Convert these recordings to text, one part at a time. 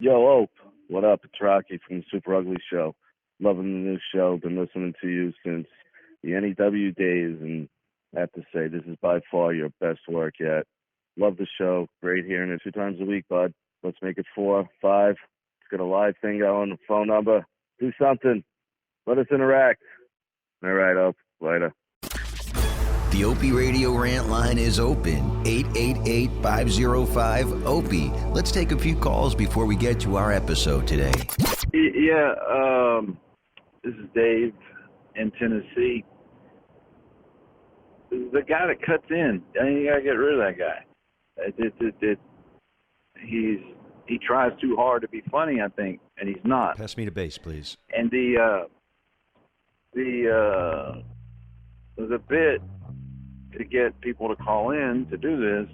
Yo, Ope, what up? It's Rocky from the Super Ugly Show. Loving the new show. Been listening to you since the NEW days, and I have to say, this is by far your best work yet. Love the show. Great hearing it 2 times a week, bud. Let's make it 4, 5. Let's get a live thing going, a phone number. Do something. Let us interact. All right, Ope. Later. The OpieRadio rant line is open, 888-505-OPIE. Let's take a few calls before we get to our episode today. Yeah, this is Dave in Tennessee. The guy that cuts in, you gotta get rid of that guy. He tries too hard to be funny, I think, and he's not. Pass me the bass, please. And the bit to get people to call in to do this,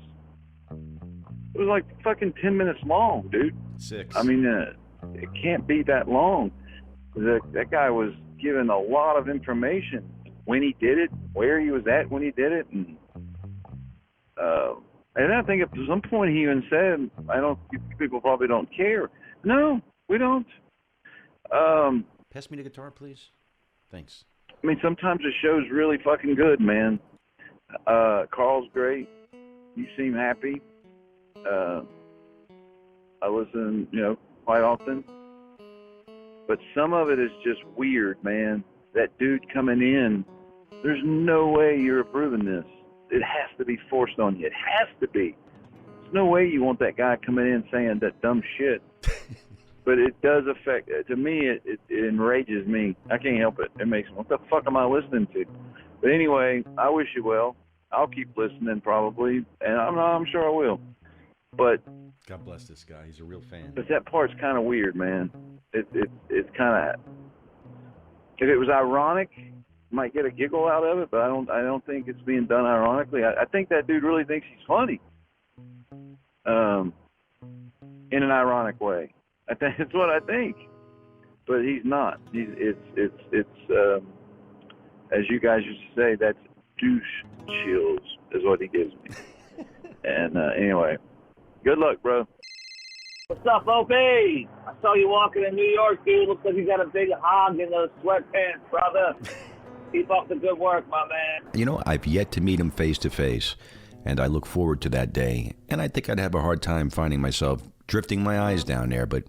it was like fucking 10 minutes long, dude. 6. I mean, it can't be that long. That guy was given a lot of information when he did it, where he was at when he did it, and I think at some point he even said, people probably don't care. No, we don't. Pass me the guitar, please. Thanks. I mean, sometimes the show's really fucking good, man. Carl's great. You seem happy. I listen, quite often. But some of it is just weird, man. That dude coming in, there's no way you're approving this. It has to be forced on you. It has to be. There's no way you want that guy coming in saying that dumb shit. But it does affect, to me, it enrages me. I can't help it. It makes me, what the fuck am I listening to? But anyway, I wish you well. I'll keep listening probably, and I'm sure I will. But God bless this guy. He's a real fan. But that part's kind of weird, man. It's kind of, if it was ironic, might get a giggle out of it, but I don't think it's being done ironically. I think that dude really thinks he's funny, in an ironic way. I think that's what I think, but he's not. It's as you guys used to say, that's douche chills is what he gives me. And anyway, good luck, bro. What's up, Opie? I saw you walking in New York, dude. Looks like you got a big hog in those sweatpants, brother. Keep up the good work, my man. I've yet to meet him face to face, and I look forward to that day. And I think I'd have a hard time finding myself drifting my eyes down there, but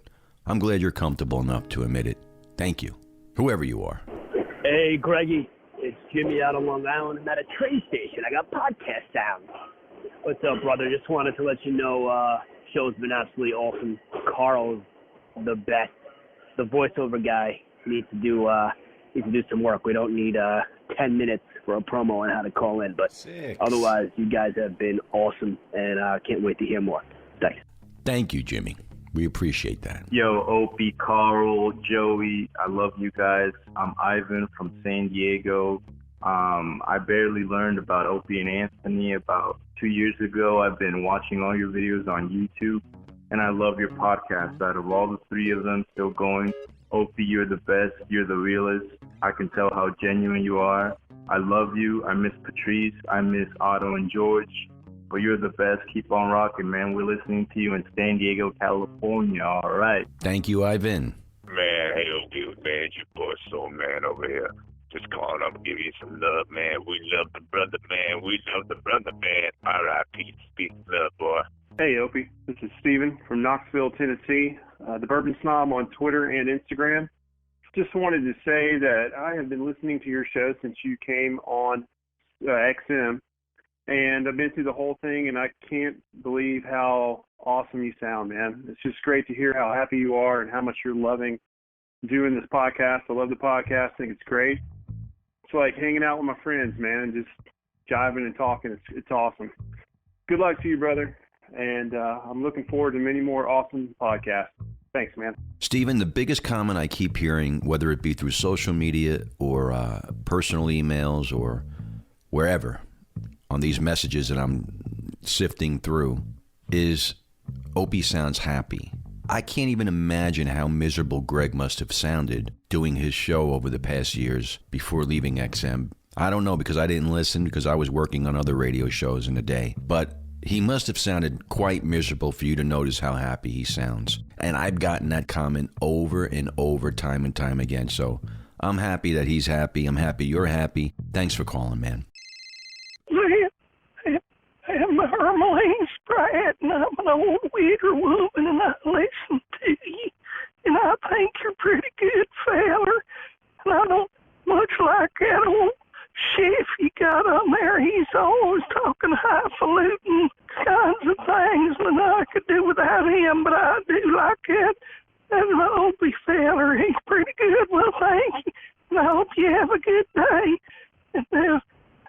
I'm glad you're comfortable enough to admit it. Thank you, whoever you are. Hey, Greggy. It's Jimmy out on Long Island. I'm at a train station. I got podcast sound. What's up, brother? Just wanted to let you know, show's been absolutely awesome. Carl's the best. The voiceover guy needs to do some work. We don't need 10 minutes for a promo on how to call in, but 6. Otherwise, you guys have been awesome, and I can't wait to hear more. Thanks. Thank you, Jimmy. We appreciate that. Yo, Opie, Carl, Joey, I love you guys. I'm Ivan from San Diego. I barely learned about Opie and Anthony about 2 years ago. I've been watching all your videos on YouTube, and I love your podcast. Out of all the 3 of them still going, Opie, you're the best. You're the realest. I can tell how genuine you are. I love you. I miss Patrice. I miss Otto and George. But you're the best. Keep on rocking, man. We're listening to you in San Diego, California. All right. Thank you, Ivan. Man, hey, Opie, man, your boy Soul Man over here. Just calling up to give you some love, man. We love the brother, man. We love the brother, man. R.I.P. Speak love, boy. Hey, Opie. This is Steven from Knoxville, Tennessee, the Bourbon Snob on Twitter and Instagram. Just wanted to say that I have been listening to your show since you came on XM, and I've been through the whole thing, and I can't believe how awesome you sound, man. It's just great to hear how happy you are and how much you're loving doing this podcast. I love the podcast. I think it's great. It's like hanging out with my friends, man, just jiving and talking. It's awesome. Good luck to you, brother, and I'm looking forward to many more awesome podcasts. Thanks, man. Steven, the biggest comment I keep hearing, whether it be through social media or personal emails or wherever, on these messages that I'm sifting through, is Opie sounds happy. I can't even imagine how miserable Greg must have sounded doing his show over the past years before leaving XM. I don't know, because I didn't listen, because I was working on other radio shows in the day. But He must have sounded quite miserable for you to notice how happy he sounds. And I've gotten that comment over and over, time and time again. So I'm happy that he's happy. I'm happy you're happy. Thanks for calling, man. I'm Hermeline Spratt, and I'm an old Wigger woman, and I listen to you, and I think you're a pretty good feller, and I don't much like that old chef you got on there. He's always talking highfalutin kinds of things that I could do without him, but I do like that. That's an Opie feller. He's pretty good. Well, thank you, and I hope you have a good day.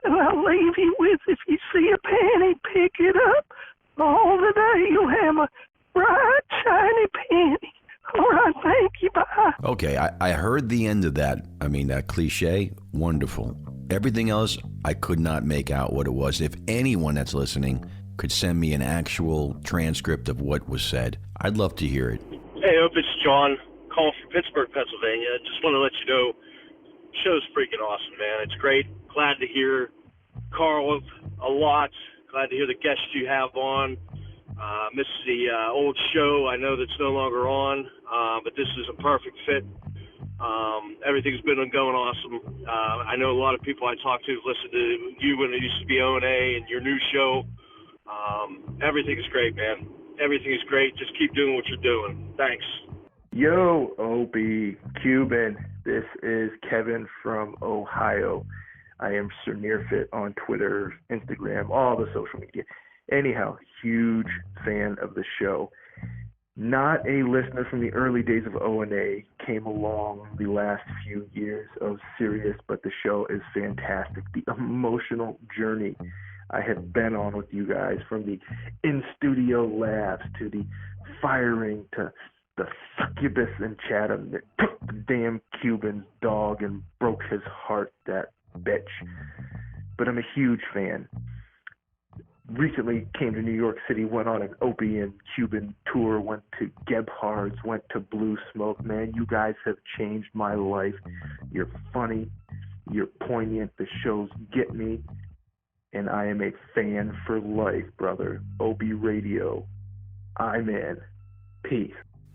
And I'll leave you with, if you see a penny, pick it up. All the day you'll have a bright, shiny penny. All right, thank you, bye. Okay, I heard the end of that. I mean, that cliche, wonderful. Everything else, I could not make out what it was. If anyone that's listening could send me an actual transcript of what was said, I'd love to hear it. Hey, Opie, it's John, calling from Pittsburgh, Pennsylvania. Just want to let you know, show's freaking awesome, man. It's great. Glad to hear Carl a lot. Glad to hear the guests you have on. Miss the old show. I know that's no longer on, but this is a perfect fit. Everything's been going awesome. I know a lot of people I talk to listen to you when it used to be O&A and your new show. Everything is great, man. Everything is great. Just keep doing what you're doing. Thanks. Yo, Opie, Cuban. This is Kevin from Ohio. I am Sir Nearfit on Twitter, Instagram, all the social media. Anyhow, huge fan of the show. Not a listener from the early days of O&A, came along the last few years of Sirius, but the show is fantastic. The emotional journey I have been on with you guys, from the in-studio laughs to the firing to the succubus in Chatham that took the damn Cuban's dog and broke his heart, that bitch. But I'm a huge fan. Recently came to New York City, went on an Opie and Cuban tour, went to Gebhard's, went to Blue Smoke. Man, you guys have changed my life. You're funny, you're poignant, the shows get me, and I am a fan for life, brother. OpieRadio, I'm in. Peace.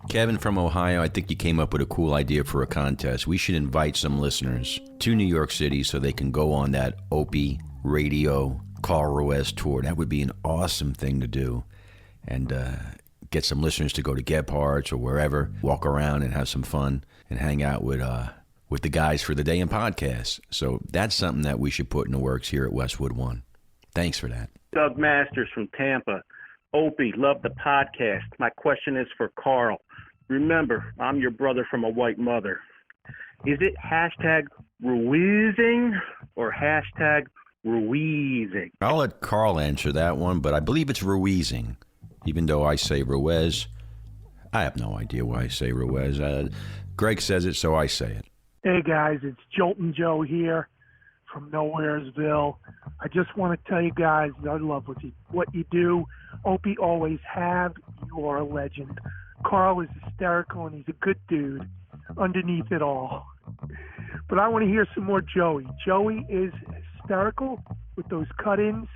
Kevin from Ohio, I think you came up with a cool idea for a contest. We should invite some listeners to New York City so they can go on that Opie Radio Carl Ruiz tour. That would be an awesome thing to do. And get some listeners to go to Gebhard's or wherever, walk around and have some fun and hang out with the guys for the day in podcasts. So that's something that we should put in the works here at Westwood One. Thanks for that. Doug Masters from Tampa. Opie, love the podcast. My question is for Carl. Remember, I'm your brother from a white mother. Is it hashtag Ruizing or hashtag Ruizing? I'll let Carl answer that one, but I believe it's Ruizing. Even though I say Ruiz, I have no idea why I say Ruiz. Greg says it, so I say it. Hey guys, it's Jolton Joe here from Nowheresville. I just want to tell you guys I love what you do. Opie always have. You are a legend. Carl is hysterical and he's a good dude underneath it all. But I want to hear some more Joey. Joey is hysterical with those cut-ins,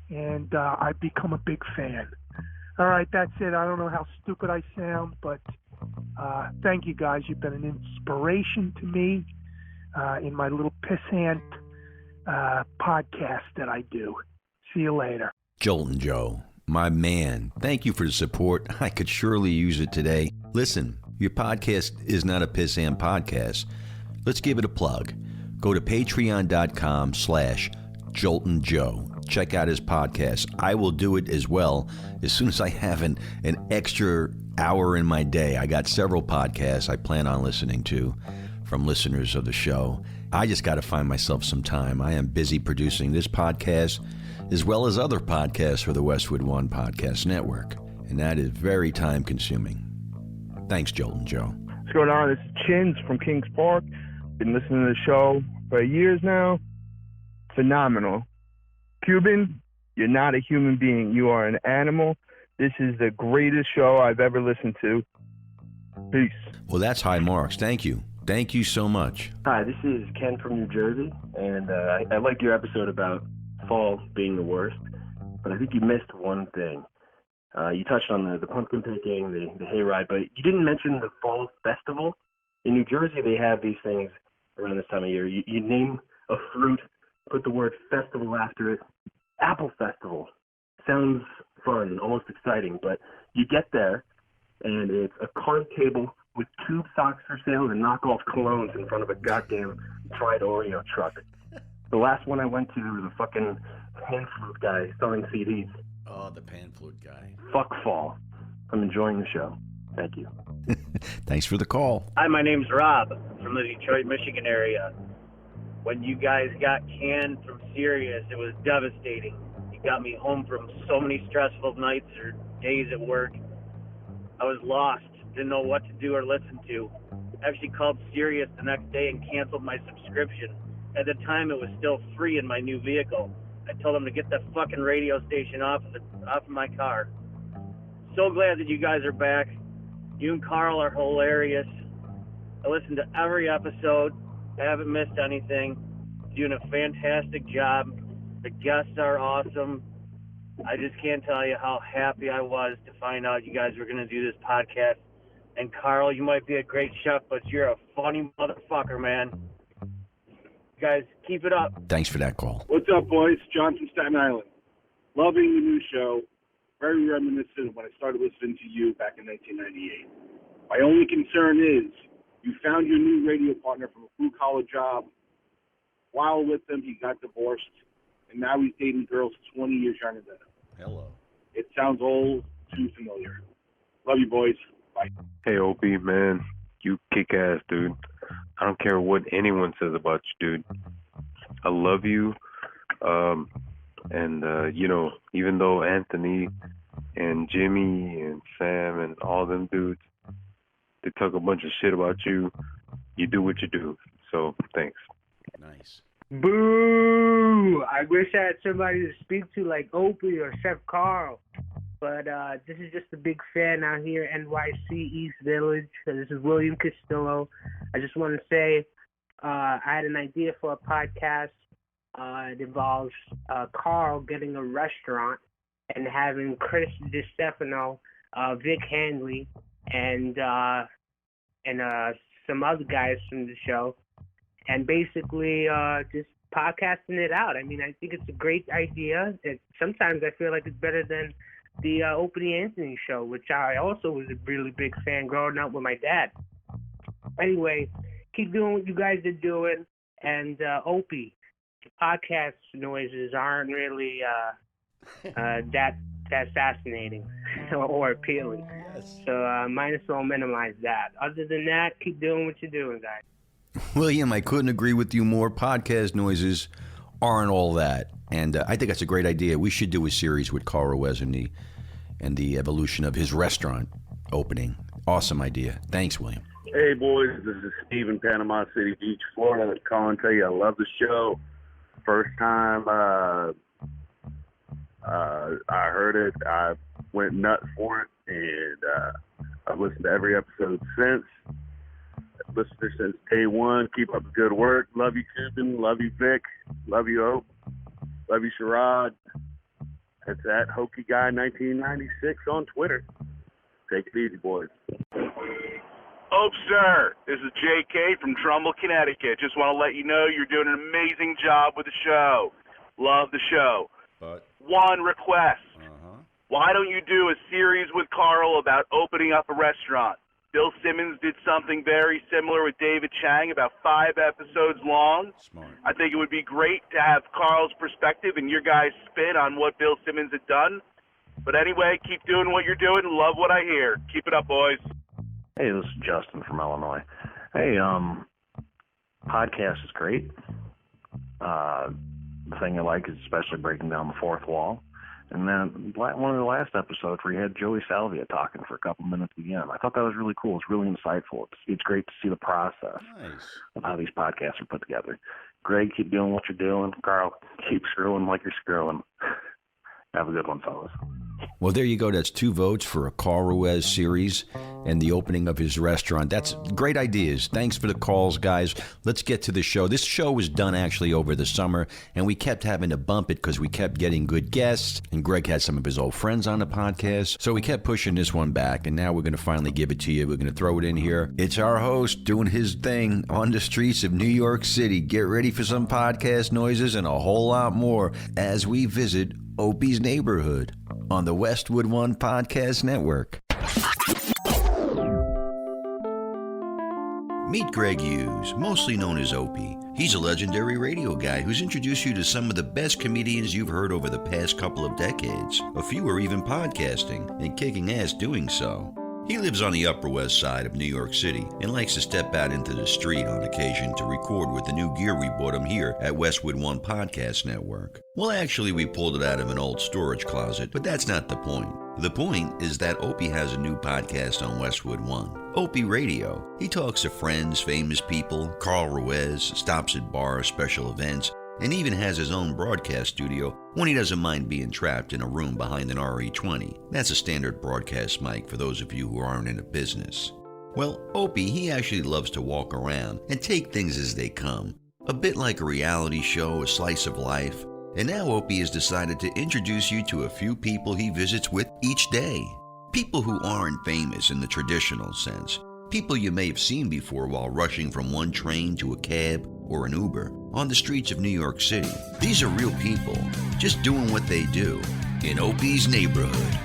and I've become a big fan. All right, that's it. I don't know how stupid I sound, but thank you guys. You've been an inspiration to me in my little pissant podcast that I do. See you later. Jolton Joe, my man, thank you for the support. I could surely use it today. Listen, your podcast is not a pissant podcast. Let's give it a plug. Go to patreon.com/Jolton Joe. Check out his podcast. I will do it as well as soon as I have an extra hour in my day. I got several podcasts I plan on listening to from listeners of the show. I just got to find myself some time. I am busy producing this podcast as well as other podcasts for the Westwood One Podcast Network, and that is very time consuming. Thanks, Jolton Joe. What's going on? This is Chins from Kings Park. Been listening to the show for years now. Phenomenal. Cuban, you're not a human being. You are an animal. This is the greatest show I've ever listened to. Peace. Well, that's high marks. Thank you. Thank you so much. Hi, this is Ken from New Jersey, and I like your episode about fall being the worst. but I think you missed one thing. You touched on the pumpkin picking, the hayride, but you didn't mention the fall festival. In New Jersey, they have these things around this time of year. You name a fruit, put the word festival after it. Apple Festival. Sounds fun, almost exciting, but you get there, and it's a card table with tube socks for sale and knockoff colognes in front of a goddamn fried Oreo truck. The last one I went to, there was a fucking pan flute guy selling CDs. Oh, the pan flute guy. Fuck fall. I'm enjoying the show. Thank you. Thanks for the call. Hi, my name's Rob from the Detroit, Michigan area. When you guys got canned from Sirius, it was devastating. You got me home from so many stressful nights or days at work. I was lost, didn't know what to do or listen to. Actually called Sirius the next day and canceled my subscription. At the time, it was still free in my new vehicle. I told them to get that fucking radio station off of my car. So glad that you guys are back. You and Carl are hilarious. I listened to every episode. I haven't missed anything. Doing a fantastic job. The guests are awesome. I just can't tell you how happy I was to find out you guys were going to do this podcast. And Carl, you might be a great chef, but you're a funny motherfucker, man. You guys, keep it up. Thanks for that call. What's up, boys? John from Staten Island. Loving the new show. Very reminiscent of when I started listening to you back in 1998. My only concern is you found your new radio partner from a blue-collar job. While with him, he got divorced, and now he's dating girls 20 years younger than him. Hello. It sounds all too familiar. Love you, boys. Bye. Hey, Opie, man. You kick ass, dude. I don't care what anyone says about you, dude. I love you. You know, even though Anthony and Jimmy and Sam and all them dudes, they talk a bunch of shit about you, you do what you do. So, thanks. Nice. Boo! I wish I had somebody to speak to like Opie or Chef Carl. But this is just a big fan out here, NYC East Village. This is William Castillo. I just want to say I had an idea for a podcast. It involves Carl getting a restaurant and having Chris DiStefano, Vic Handley, and some other guys from the show, and basically just podcasting it out. I mean, I think it's a great idea. Sometimes I feel like it's better than the Opie Anthony show, which I also was a really big fan growing up with my dad. Anyway, keep doing what you guys are doing, and Opie, the podcast noises aren't really that fascinating or appealing. Yes. So might as well minimize that. Other than that, keep doing what you're doing, guys. William, I couldn't agree with you more. Podcast noises aren't all that. And I think that's a great idea. We should do a series with Carl Ruiz and the evolution of his restaurant opening. Awesome idea. Thanks, William. Hey, boys. This is Steve in Panama City Beach, Florida. Calling to tell you I love the show. First time I heard it, I went nuts for it, and I've listened to every episode since. I've listened to it since day one. Keep up the good work. Love you, Cuban. Love you, Vic. Love you, Ope. Love you, Sherrod. It's at Hokey Guy 1996 on Twitter. Take it easy, boys. Ope, sir. This is JK from Trumbull, Connecticut. Just want to let you know you're doing an amazing job with the show. Love the show. But one request. Why don't you do a series with Carl about opening up a restaurant? Bill Simmons did something very similar with David Chang, about 5 episodes long. Smart. I think it would be great to have Carl's perspective and your guys' spin on what Bill Simmons had done. But anyway, keep doing what you're doing. Love what I hear. Keep it up, boys. Hey, this is Justin from Illinois. Hey, podcast is great. The thing I like is especially breaking down the fourth wall. And then one of the last episodes where you had Joey Salvia talking for a couple minutes at the end. I thought that was really cool. It's really insightful. It's great to see the process of how these podcasts are put together. Greg, keep doing what you're doing. Carl, keep screwing like you're screwing. Have a good one, fellas. Well, there you go. That's 2 votes for a Carl Ruiz series. and the opening of his restaurant. That's great ideas. Thanks for the calls, guys. Let's get to the show. This show was done actually over the summer, and we kept having to bump it because we kept getting good guests, and Greg had some of his old friends on the podcast. So we kept pushing this one back, and now we're going to finally give it to you. We're going to throw it in here. It's our host doing his thing on the streets of New York City. Get ready for some podcast noises and a whole lot more as we visit Opie's neighborhood on the Westwood One Podcast Network. Meet Greg Hughes, mostly known as Opie. He's a legendary radio guy who's introduced you to some of the best comedians you've heard over the past couple of decades. A few are even podcasting and kicking ass doing so. He lives on the Upper West Side of New York City and likes to step out into the street on occasion to record with the new gear we bought him here at Westwood One Podcast Network. Well, actually, we pulled it out of an old storage closet, but that's not the point. The point is that Opie has a new podcast on Westwood One, OpieRadio. He talks to friends, famous people, Carl Ruiz, stops at bars, special events, and even has his own broadcast studio when he doesn't mind being trapped in a room behind an RE20. That's a standard broadcast mic for those of you who aren't in the business. Well, Opie, he actually loves to walk around and take things as they come. A bit like a reality show, a slice of life. And now Opie has decided to introduce you to a few people he visits with each day. People who aren't famous in the traditional sense. People you may have seen before while rushing from one train to a cab or an Uber on the streets of New York City. These are real people, just doing what they do in Opie's neighborhood.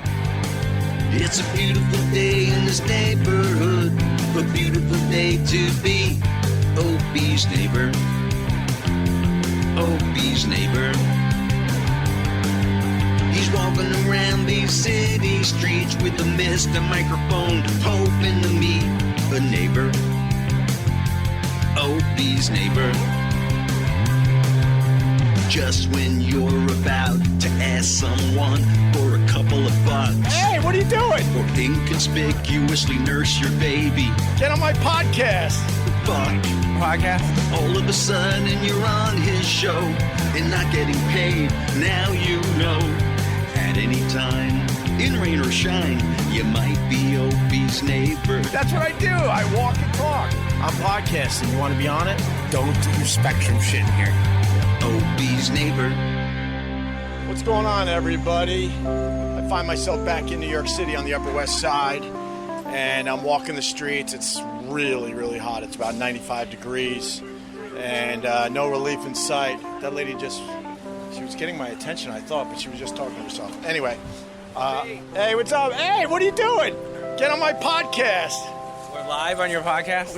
It's a beautiful day in this neighborhood, a beautiful day to be Opie's neighbor. Opie's neighbor. He's walking around these city streets with a mist, a microphone, hoping to meet a neighbor. Opie's neighbor. Just when you're about to ask someone for a couple of bucks. Hey, what are you doing? Or inconspicuously nurse your baby. Get on my podcast. Fuck. Podcast? All of a sudden you're on his show and not getting paid. Now you know. At any time, in rain or shine, you might be Opie's neighbor. That's what I do. I walk and talk. I'm podcasting. You want to be on it? Don't do your Spectrum shit in here. Opie's neighbor. What's going on, everybody? I find myself back in New York City on the Upper West Side, and I'm walking the streets. It's really, really hot. It's about 95 degrees, and no relief in sight. That lady she was getting my attention, I thought, but she was just talking to herself. Anyway, hey, what's up? Hey, what are you doing? Get on my podcast. We're live on your podcast?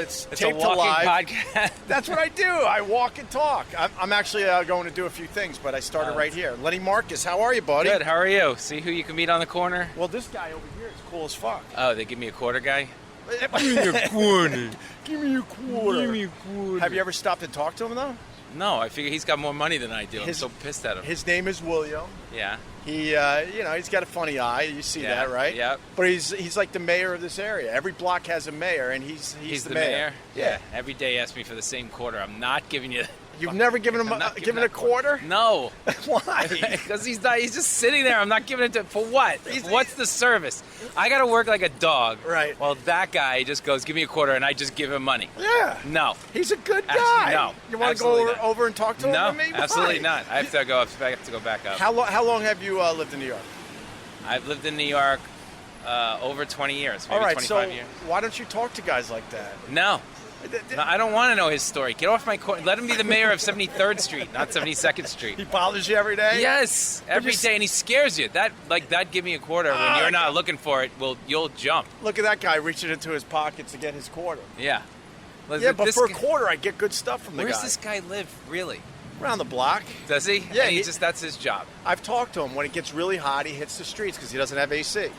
It's a taped to walking live. podcast. That's what I do. I walk and talk. I'm actually going to do a few things, but I started right here. Lenny Marcus, how are you, buddy? Good, how are you? See who you can meet on the corner? Well, this guy over here is cool as fuck. Oh, they give me a quarter guy? Give me a quarter. Give me a quarter. Have you ever stopped and talked to him, though? No, I figure he's got more money than I do. I'm so pissed at him. His name is William. Yeah. He, he's got a funny eye. You see that, right? Yep. But he's like the mayor of this area. Every block has a mayor, and he's the mayor. Yeah. Every day he asks me for the same quarter. I'm not giving you. You've never given him a quarter? No. Why? Because he's just sitting there. I'm not giving it to for what? What's the service? I got to work like a dog. Right. Well, that guy just goes, give me a quarter, and I just give him money. Yeah. No. He's a good guy. Actually, no. You want to go over and talk to him? No, with me? absolutely Why? not. I have to go back up. How long have you lived in New York? I've lived in New York over 20 years, maybe All right, 25 so years. why don't you talk to guys like that? No, I don't want to know his story. Get off my court. Let him be the mayor of 73rd Street, not 72nd Street. He bothers you every day? Yes, every day, and he scares you. That give me a quarter when you're not looking for it. Well, you'll jump. Look at that guy reaching into his pockets to get his quarter. Yeah. Yeah, but for a quarter, I get good stuff from the guy. Where's this guy live, really? Around the block. Does he? Yeah, And that's his job. I've talked to him. When it gets really hot, he hits the streets because he doesn't have AC.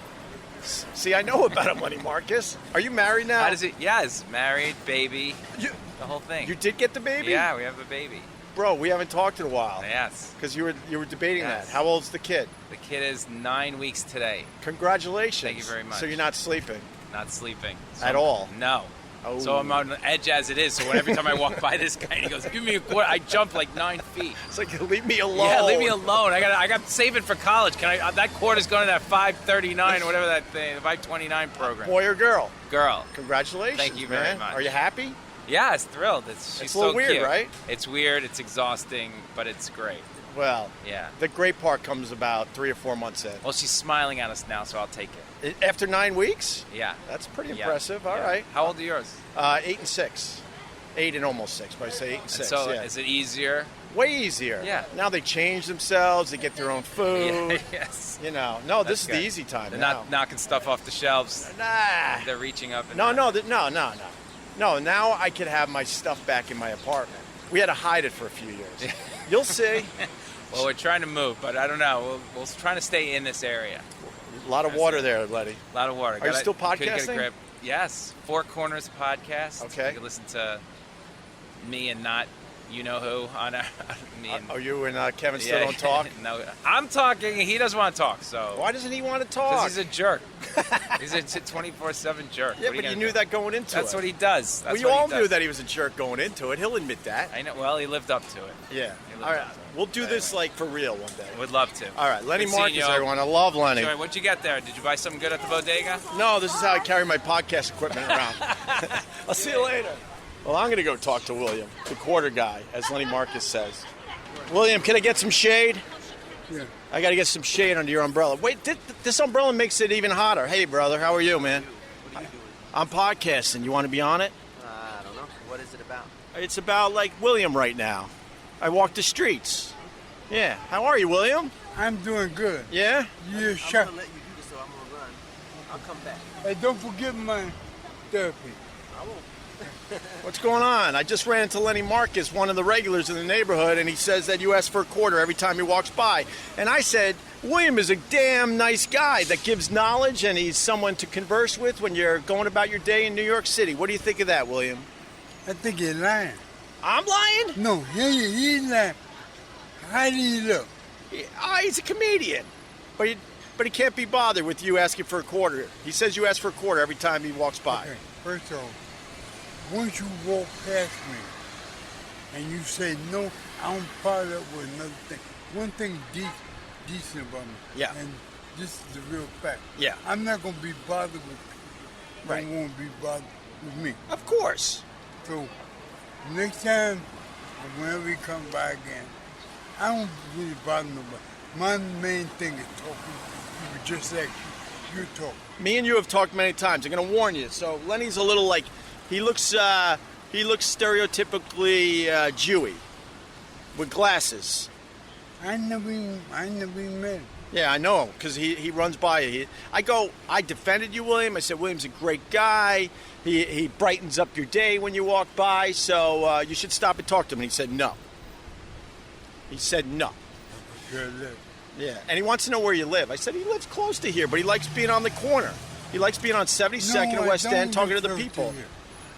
See, I know about him, Lenny Marcus. Are you married now? How does he? Yes, married, baby, the whole thing. You did get the baby? Yeah, we have a baby. Bro, we haven't talked in a while. Yes. Because you were debating that. How old's the kid? The kid is 9 weeks today. Congratulations. Thank you very much. So you're not sleeping? Not sleeping. At all? No. Oh. So I'm on the edge as it is. So every time I walk by this guy, and he goes, "Give me a quarter," I jump like 9 feet. It's like, leave me alone. Yeah, leave me alone. I got saving for college. Can I? That quarter's going to that 539 or whatever that thing, the 529 program. Boy or girl? Girl. Congratulations. Thank you man. very much. Are you happy? Yeah, it's thrilled. She's It's a little so weird, cute. right? It's weird. It's exhausting, but it's great. Well, Yeah. the great part comes about 3 or 4 months in. Well, she's smiling at us now, so I'll take it. After 9 weeks? Yeah. That's pretty Yeah. impressive. All Yeah. right. How old are yours? 8 and 6. 8 and almost 6, but I say 8 and 6. So yeah. is it easier? Way easier. Yeah. Now they change themselves. They get their own food. Yeah, yes. You know. No, this That's is good. the easy time They're now. not knocking stuff off the shelves. Nah. They're reaching up. And No. No, now I could have my stuff back in my apartment. We had to hide it for a few years. You'll see. Well, we're trying to move, but I don't know. We're trying to stay in this area. A lot of water there, Letty. A lot of water. Are you still couldn't get a podcasting? grip. Yes. Four Corners podcast. Okay. You can listen to me and not you know who on our, me and Are you and Kevin still don't talk? No, I'm talking. He doesn't want to talk. So Why doesn't he want to talk? Because he's a jerk. He's a 24/7 jerk. Yeah, What are but you gonna knew do? that going into That's it. what he does. That's We what all he knew does. that he was a jerk going into it. He'll admit that. I know. Well, he lived up to it. Yeah. He lived All right. up to it. We'll do this like for real one day. Would love to. All right. Lenny Good seeing Marcus, you. everyone. I love Lenny. Sorry, what'd you get there? Did you buy something good at the bodega? No, this is how I carry my podcast equipment around. I'll see you later. Well, I'm going to go talk to William, the quarter guy, as Lenny Marcus says. William, can I get some shade? Yeah. I got to get some shade under your umbrella. Wait, this umbrella makes it even hotter. Hey, brother, how are you, man? What are you doing? I'm podcasting. You want to be on it? I don't know. What is it about? It's about, like, William right now. I walk the streets. Yeah. How are you, William? I'm doing good. Yeah? You shut. I'm gonna let you do this, so I'm gonna run. I'll come back. Hey, don't forget my therapy. I won't. What's going on? I just ran into Lenny Marcus, one of the regulars in the neighborhood, and he says that you ask for a quarter every time he walks by. And I said, William is a damn nice guy that gives knowledge, and he's someone to converse with when you're going about your day in New York City. What do you think of that, William? I think you're lying. I'm lying? No, he ain't lying. How do you look? He's a comedian. But he can't be bothered with you asking for a quarter. He says you ask for a quarter every time he walks by. Okay, first of all, once you walk past me and you say no, I don't follow up with another thing. One thing decent about me. Yeah. And this is the real fact. Yeah. I'm not going to be bothered with people. Right. Don't want to be bothered with me. Of course. So next time, or whenever you come by again, I don't really bother nobody. My main thing is talking to people just like you talk. Me and you have talked many times. I'm going to warn you. So Lenny's a little like, he looks stereotypically Jewy with glasses. I never even met him. Yeah, I know, because he runs by you. I defended you, William. I said, William's a great guy. He brightens up your day when you walk by, so you should stop and talk to him. And he said no. He said no. Yeah, and he wants to know where you live. I said he lives close to here, but he likes being on the corner. He likes being on 72nd and West End, talking to the people.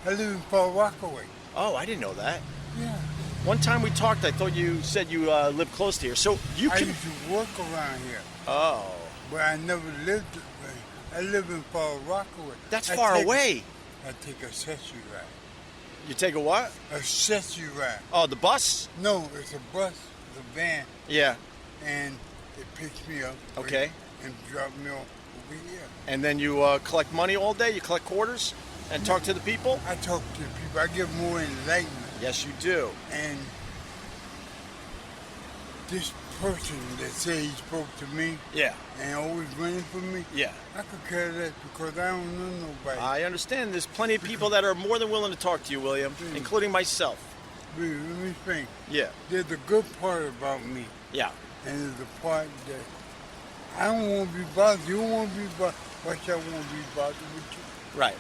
I live in Far Rockaway. Oh, I didn't know that. Yeah. One time we talked, I thought you said you live close to here. So you I can... used to work around here. Oh. But I never lived this way. I live in Far Rockaway. That's far away. I take a accessory ride. You take a what? Accessory ride. Oh, the bus? No, it's a bus, it's a van. Yeah. And it picks me up. Okay. And drops me off over here. And then you collect money all day? You collect quarters and talk to the people? I talk to the people. I get more enlightenment. Yes, you do. And this person that said he spoke to me, yeah, and always running for me, yeah, I could care less because I don't know nobody. I understand. There's plenty of people that are more than willing to talk to you, William, including myself. Let me think. Yeah. There's a good part about me. Yeah. And there's the part that I don't want to be bothered. You don't want to be bothered. Why should I want to be bothered with you? Right.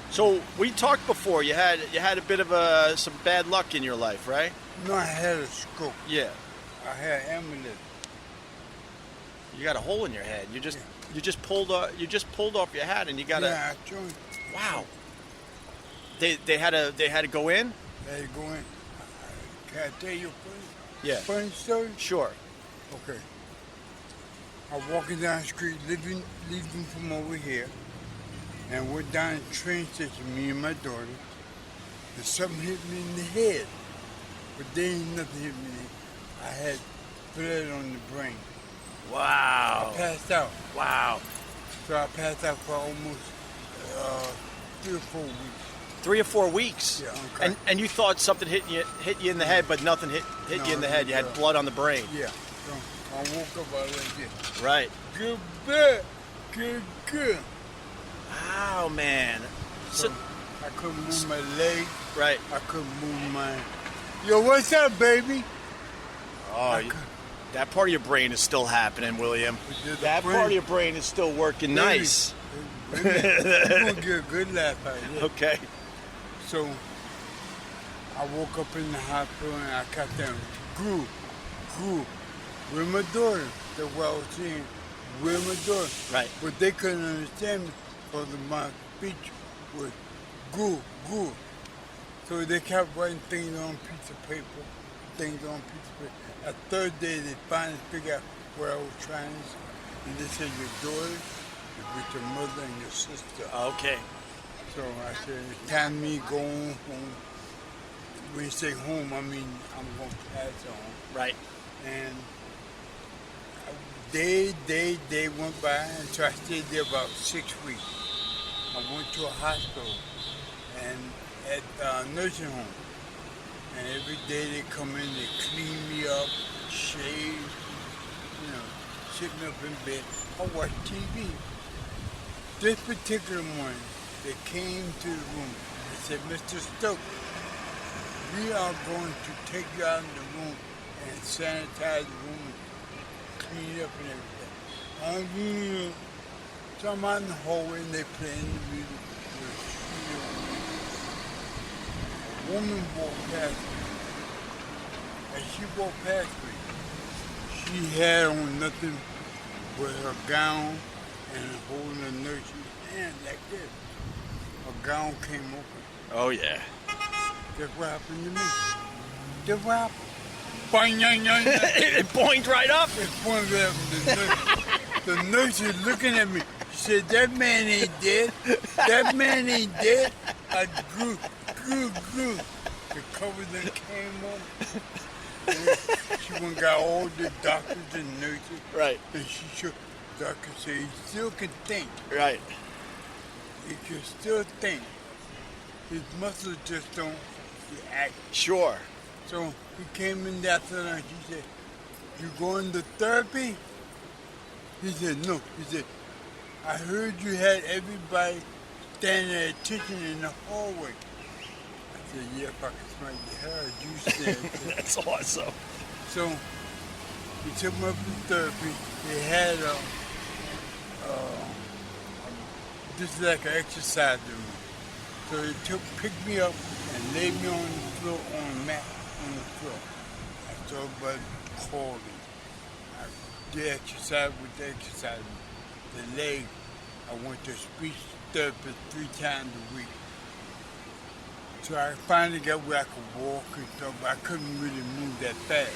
So we talked before. You had a bit of some bad luck in your life, right? No, I had a stroke. Yeah. I had amulet. You got a hole in your head. You just pulled off your hat and you got Yeah, I joined. Wow. They had to go in? They had to go in. Can I tell you a funny story? Sure. Okay. I'm walking down the street, leaving from over here, and we're down at the train station, me and my daughter. and something hit me in the head. But there ain't nothing hit me. I had blood on the brain. Wow. I passed out. Wow. So I passed out for almost 3 or 4 weeks. 3 or 4 weeks. Yeah, okay. And you thought something hit you in the head, but nothing hit you in the head. You had blood on the brain. Yeah. So I woke up like this. Right. Good blood. Good. Wow, man. So I couldn't move my leg. Right. I couldn't move my... Yo, what's up, baby? Oh, that part of your brain is still happening, William. That part of your brain is still working nice. You're going to get a good laugh out of it. Okay. So I woke up in the hospital and I got them grew with my daughter. That's what I was saying, with my daughter. Right. But they couldn't understand me because my speech was grew. So they kept writing things on a piece of paper. A third day, they finally figured out what I was trying to say. And they said, your daughter is with your mother and your sister. Okay. So I said, it's time me going home. When you say home, I mean I'm going to pass on. Right. And day went by, and so I stayed there about 6 weeks. I went to a hospital and at a nursing home. And every day they come in, they clean me up, shave, sitting up in bed. I watch TV. This particular morning, they came to the room and said, Mr. Stokes, we are going to take you out in the room and sanitize the room and clean it up and everything. So I'm out in the hallway and they playing the music. A woman walked past me. As she walked past me, she had on nothing but her gown and holding a nurse's hand like this. Her gown came open. Oh, yeah. That's what happened to me. That's what happened. Boing, yang, yang, yang. It boinged right up? It boinged right up. The nurse is looking at me. She said, that man ain't dead. That man ain't dead. I grew. The cover then came up. She went and got all the doctors and nurses. Right. And she shook. The doctor said, he still can think. Right. He can still think. His muscles just don't act. Sure. So he came in after lunch. He said, you going to therapy? He said, no. He said, I heard you had everybody standing at attention in the hallway. I said, yeah, if I could smell your hair, you said. That's awesome. So he took me up to therapy. They had this is like an exercise room. So they picked me up and laid me on the floor, on a mat on the floor. I started but calling. I did exercise with the exercise room. The leg, I went to speech therapist 3 times a week. So I finally got where I could walk and stuff, but I couldn't really move that fast.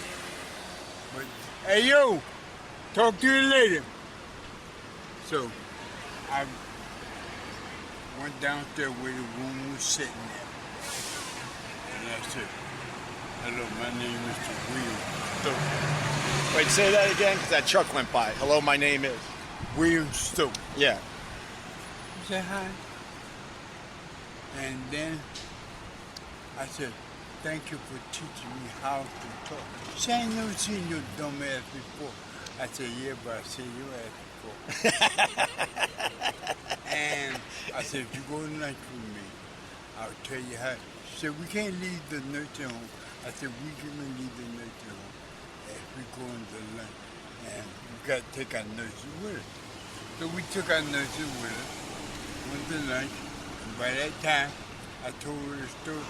But, hey, yo, talk to you later. So I went downstairs where the room was sitting there. And I said, hello, my name is Mr. William Stokes. Wait, say that again, because that truck went by. Hello, my name is William Stokes. Yeah. He said, hi. And then I said, thank you for teaching me how to talk. She ain't never seen your dumb ass before. I said, yeah, but I seen your ass before. And I said, if you go to lunch with me, I'll tell you how. She said, we can't leave the nursing home. I said, we can leave the nursing home if we go into lunch. And we got to take our nurses with us. So we took our nurses with us, went to lunch, and by that time, I told her the story.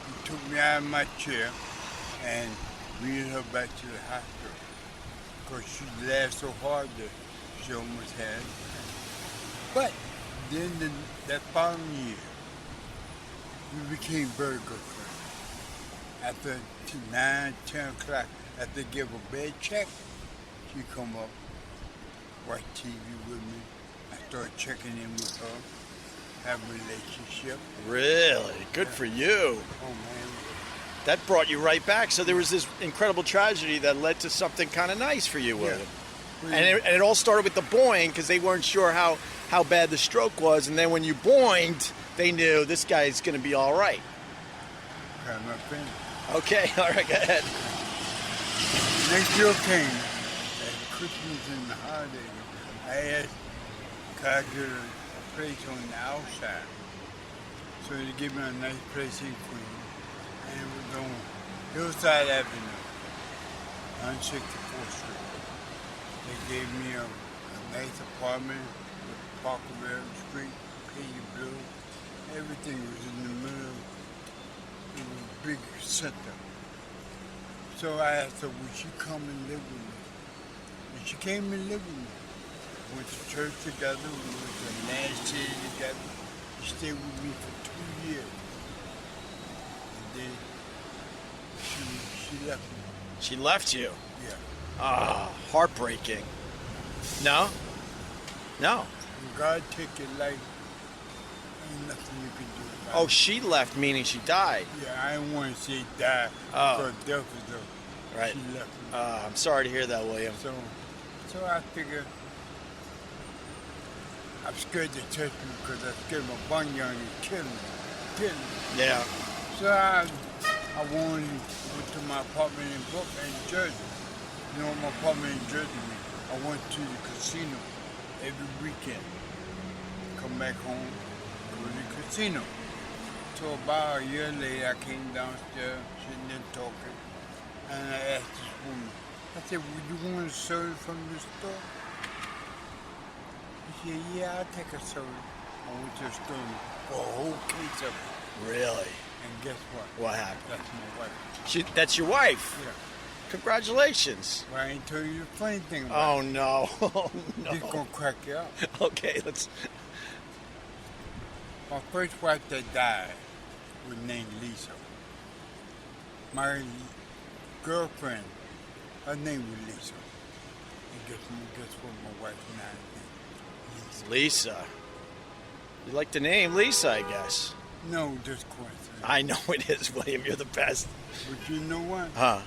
He took me out of my chair and wheeled her back to the hospital. Because she laughed so hard that she almost had it. But then that following year, we became very good friends. After 9, 10 o'clock, after they give a bad check, she come up, watch TV with me. I started checking in with her, have a relationship. Really? Good for you. Oh, man. That brought you right back. So there was this incredible tragedy that led to something kind of nice for you, William. And it all started with the boing because they weren't sure how bad the stroke was. And then when you boinged, they knew this guy's going to be all right. Got my friend. Okay, all right, go ahead. Next year came at Christmas and the holidays. I asked, could I get a place on the outside? So they gave me a nice place in Queens. And it was on Hillside Avenue, on 64th Street. They gave me a nice apartment with Parkerville Street, painted blue. Everything was in the middle. It was a big center. So I asked her, would she come and live with me? And she came and lived with me. We went to church together, we went to Nash City together. She stayed with me for 2 years. And then she left me. She left you? Yeah. Ah, heartbreaking. No? No. When God take your life, ain't nothing you can do about Oh, it. she left, meaning she died. Yeah, I didn't want to say die, Oh. because death is a, Right. she left me. I'm sorry to hear that, William. So I figured, I'm scared to touch me because I'm scared my bun young and kill me. Yeah. So I wanted to go to my apartment in Brooklyn, in Jersey. You know what my apartment in Jersey means? I went to the casino every weekend. Come back home, go to the casino. So about a year later, I came downstairs, sitting there talking, and I asked this woman, I said, would you want a soda from the store? She said, yeah, I'll take a soda. I went to the store for a whole case of it. Really? And guess what? What happened? That's my wife. That's your wife? Yeah. Congratulations. Well, I ain't tell you the funny thing about Oh, no. Oh, no. It's gonna crack you up. Okay, let's... My first wife that died was named Lisa. My girlfriend, her name was Lisa. And guess what my wife's name is? Lisa. You like the name Lisa, I guess. No, just coincidence. I know it is, William. You're the best. But you know what? Huh?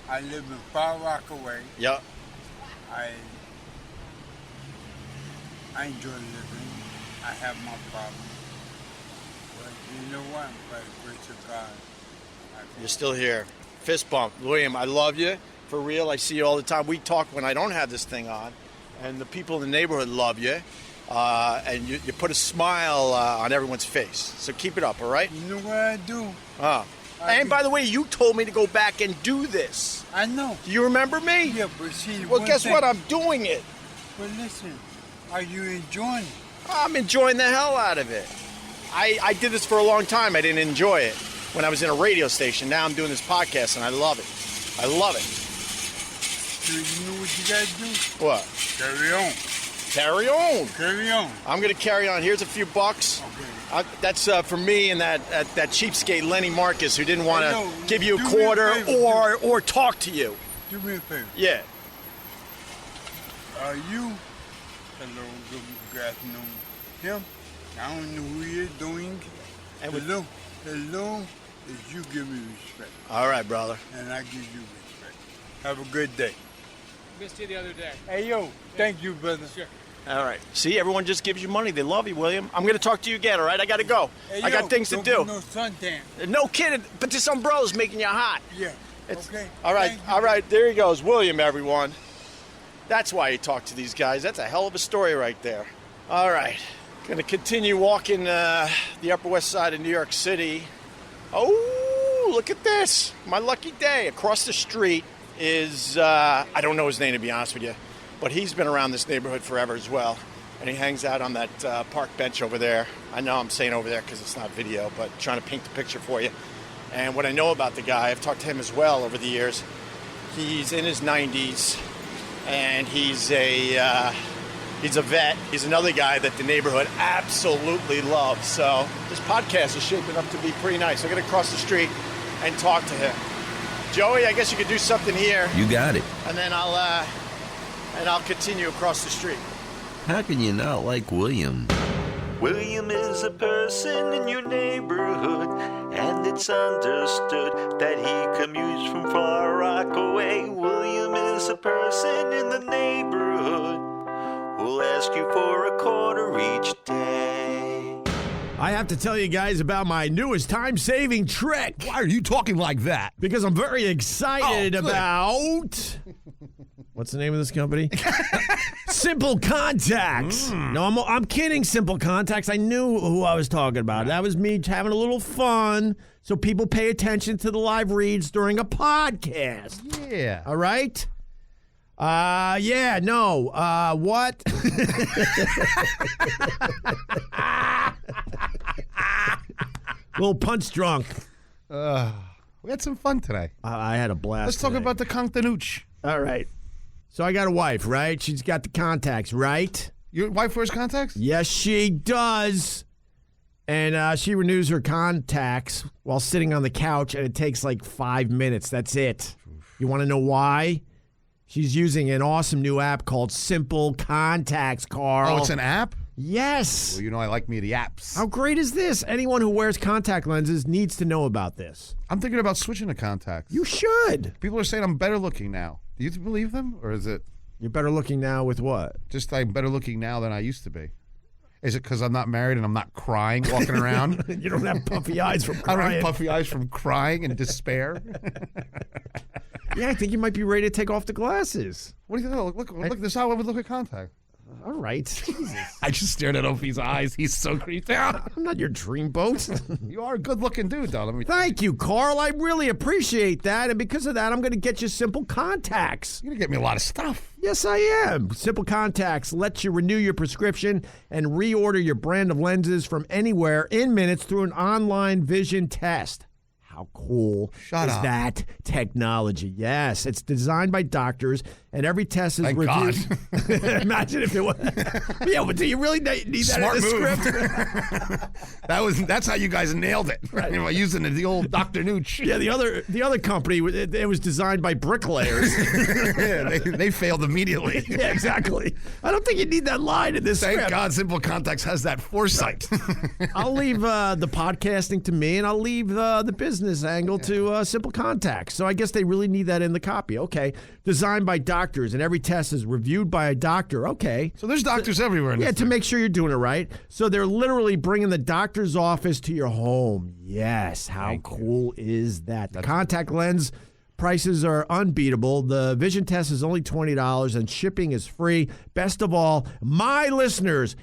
I live in Far Rockaway. Yep. I enjoy living. I have my problems. But you know what? By the grace of God, You're still here. Fist bump. William, I love you. For real, I see you all the time. We talk when I don't have this thing on. And the people in the neighborhood love you. And you put a smile on everyone's face. So keep it up, all right? You know what I do? And by the way, you told me to go back and do this. I know. Do you remember me? Yeah, but see... Well, guess what? I'm doing it. But listen, are you enjoying it? I'm enjoying the hell out of it. I did this for a long time. I didn't enjoy it when I was in a radio station. Now I'm doing this podcast, and I love it. I love it. So you know what you gotta do? What? Carry on. Carry on. Carry on. I'm going to carry on. Here's a few bucks. Okay. That's for me and that cheapskate Lenny Marcus who didn't want to give you a do me a quarter favor, or talk to you. Do me a favor. Yeah. Are you? Hello, good afternoon. Him? I don't know who he is doing. And hello is you give me respect. All right, brother. And I give you respect. Have a good day. Missed you the other day. Hey, yo, thank you, brother. Sure. All right. See, everyone just gives you money. They love you, William. I'm going to talk to you again, all right? I got to go. Hey, I got things to don't do. get no suntan. No kidding. But this umbrella's making you hot. Yeah. Okay. All right. All right. There he goes. William, everyone. That's why you talk to these guys. That's a hell of a story right there. All right. Going to continue walking the Upper West Side of New York City. Oh, look at this. My lucky day. Across the street is, I don't know his name to be honest with you, but he's been around this neighborhood forever as well. And he hangs out on that park bench over there. I know I'm saying over there because it's not video, but trying to paint the picture for you. And what I know about the guy, I've talked to him as well over the years. He's in his 90s, and he's a vet. He's another guy that the neighborhood absolutely loves. So this podcast is shaping up to be pretty nice. I'm going to cross the street and talk to him. Joey, I guess you could do something here. You got it. And then I'll continue across the street. How can you not like William? William is a person in your neighborhood, and it's understood that he commutes from far Rockaway. William is a person in the neighborhood who'll ask you for a quarter each day. I have to tell you guys about my newest time-saving trick. Why are you talking like that? Because I'm very excited about... What's the name of this company? Simple Contacts. No, I'm kidding, Simple Contacts. I knew who I was talking about. That was me having a little fun so people pay attention to the live reads during a podcast. Yeah. All right? What? Little punch drunk. We had some fun today. I had a blast. Let's talk today. about the Contanucci. All right. So I got a wife, right? She's got the contacts, right? Your wife wears contacts? Yes, she does. And she renews her contacts while sitting on the couch, and it takes like 5 minutes. That's it. You want to know why? She's using an awesome new app called Simple Contacts, Carl. Oh, it's an app? Yes. Well, you know I like me the apps. How great is this? Anyone who wears contact lenses needs to know about this. I'm thinking about switching to contacts. You should. People are saying I'm better looking now. Do you believe them? Or is it... You're better looking now with what? Just I'm better looking now than I used to be. Is it because I'm not married and I'm not crying walking around? You don't have puffy eyes from crying. I don't have puffy eyes from crying and despair. Yeah, I think you might be ready to take off the glasses. What do you think? Look this is how I would look at contact. All right. Jesus. I just stared at Opie's eyes. He's so creeped out. I'm not your dreamboat. You are a good-looking dude, though. Thank you, Carl. I really appreciate that. And because of that, I'm going to get you Simple Contacts. You're going to get me a lot of stuff. Yes, I am. Simple Contacts lets you renew your prescription and reorder your brand of lenses from anywhere in minutes through an online vision test. How cool is that technology? Yes, it's designed by doctors, and every test is reviewed. God. Imagine if it was. Yeah, but do you really need that Smart in the move. script? That's how you guys nailed it. Right. By using the old Dr. Nooch. Yeah, the other company, it was designed by bricklayers. Yeah, they failed immediately. Yeah, exactly. I don't think you need that line in this Thank script. God Simple Contacts has that foresight. I'll leave the podcasting to me, and I'll leave the business angle to Simple Contacts. So I guess they really need that in the copy. Okay. Designed by doctors, and every test is reviewed by a doctor. Okay. So there's doctors everywhere. Yeah, to make sure you're doing it right. So they're literally bringing the doctor's office to your home. Yes. How cool is that? The contact lens prices are unbeatable. The vision test is only $20, and shipping is free. Best of all, my listeners,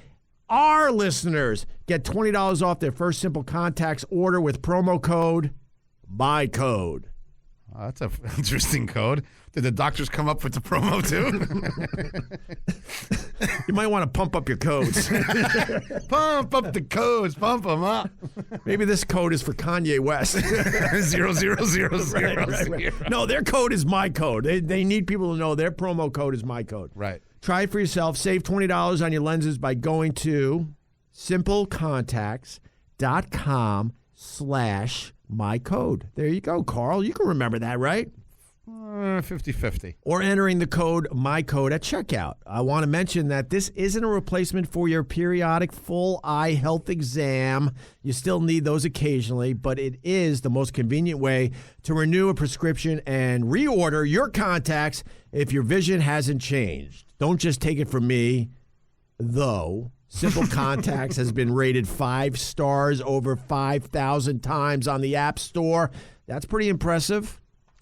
our listeners, get $20 off their first Simple Contacts order with promo code MyCode. Oh, that's an interesting code. Did the doctors come up with the promo too? You might want to pump up your codes. Pump up the codes. Pump them up. Maybe this code is for Kanye West. 00000. Right. No, their code is MyCode. They need people to know their promo code is MyCode. Right. Try it for yourself. Save $20 on your lenses by going to simplecontacts.com/MyCode. There you go, Carl. You can remember that, right? 50-50. Or entering the code MyCode at checkout. I want to mention that this isn't a replacement for your periodic full eye health exam. You still need those occasionally, but it is the most convenient way to renew a prescription and reorder your contacts if your vision hasn't changed. Don't just take it from me, though. Simple Contacts has been rated 5 stars over 5,000 times on the App Store. That's pretty impressive.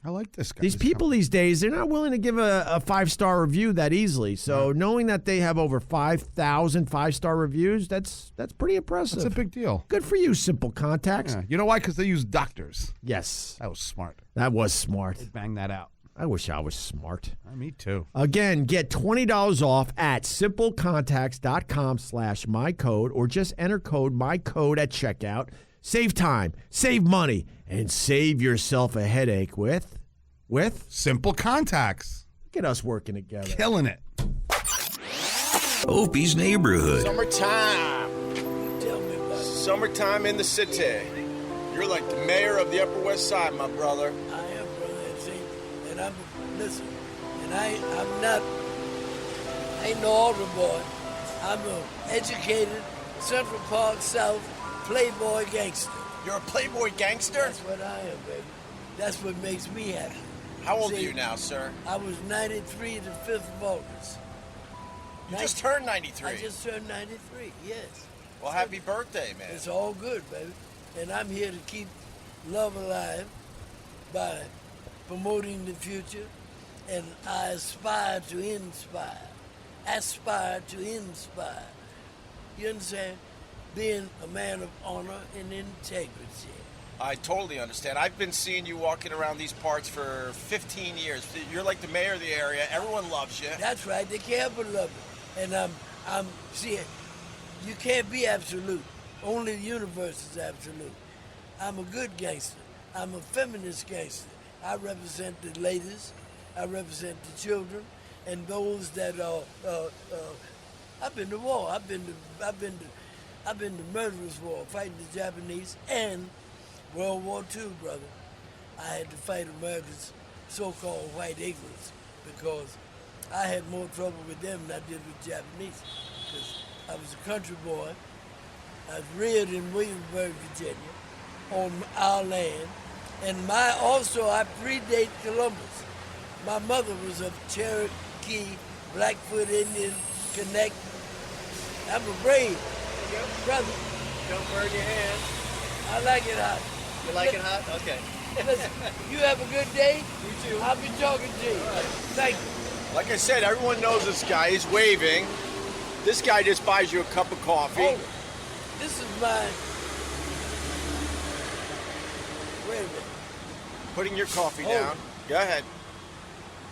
I like this guy. These people these days, they're not willing to give a 5-star review that easily. So knowing that they have over 5,000 5-star reviews, that's pretty impressive. That's a big deal. Good for you, Simple Contacts. Yeah. You know why? Because they use doctors. Yes. That was smart. That was smart. They banged that out. I wish I was smart. Me too. Again, get $20 off at simplecontacts.com/MyCode or just enter code MyCode at checkout. Save time, save money, and save yourself a headache with Simple Contacts. Look at us working together. Killing it. Opie's Neighborhood. Summertime. Summertime in the city. You're like the mayor of the Upper West Side, my brother. I am, brother. See, and I ain't no altar boy. I'm an educated Central Park South playboy gangster. You're a playboy gangster? That's what I am, baby. That's what makes me happy. How old See, are you now, sir? I was 93 the 5th of August. You just turned 93. I just turned 93, yes. Well, happy birthday, man. It's all good, baby. And I'm here to keep love alive by promoting the future, and I aspire to inspire. Aspire to inspire. You understand? Being a man of honor and integrity. I totally understand. I've been seeing you walking around these parts for 15 years. You're like the mayor of the area. Everyone loves you. That's right. They can't but love it. And see, you can't be absolute. Only the universe is absolute. I'm a good gangster. I'm a feminist gangster. I represent the ladies. I represent the children and those that are. I've been to war. I've been to murderous war, fighting the Japanese and World War II, brother. I had to fight America's so-called white ignorance because I had more trouble with them than I did with Japanese. Because I was a country boy. I was reared in Williamsburg, Virginia, on our land. And I predate Columbus. My mother was of Cherokee, Blackfoot Indian Connect. I'm a brave brother. Don't burn your hand. I like it hot. You like it hot? Okay. Listen, you have a good day. You too. I'll be talking to you. Thank you. Like I said, everyone knows this guy. He's waving. This guy just buys you a cup of coffee. Oh, this is my... Wait a minute. Putting your coffee Hold down. Go ahead.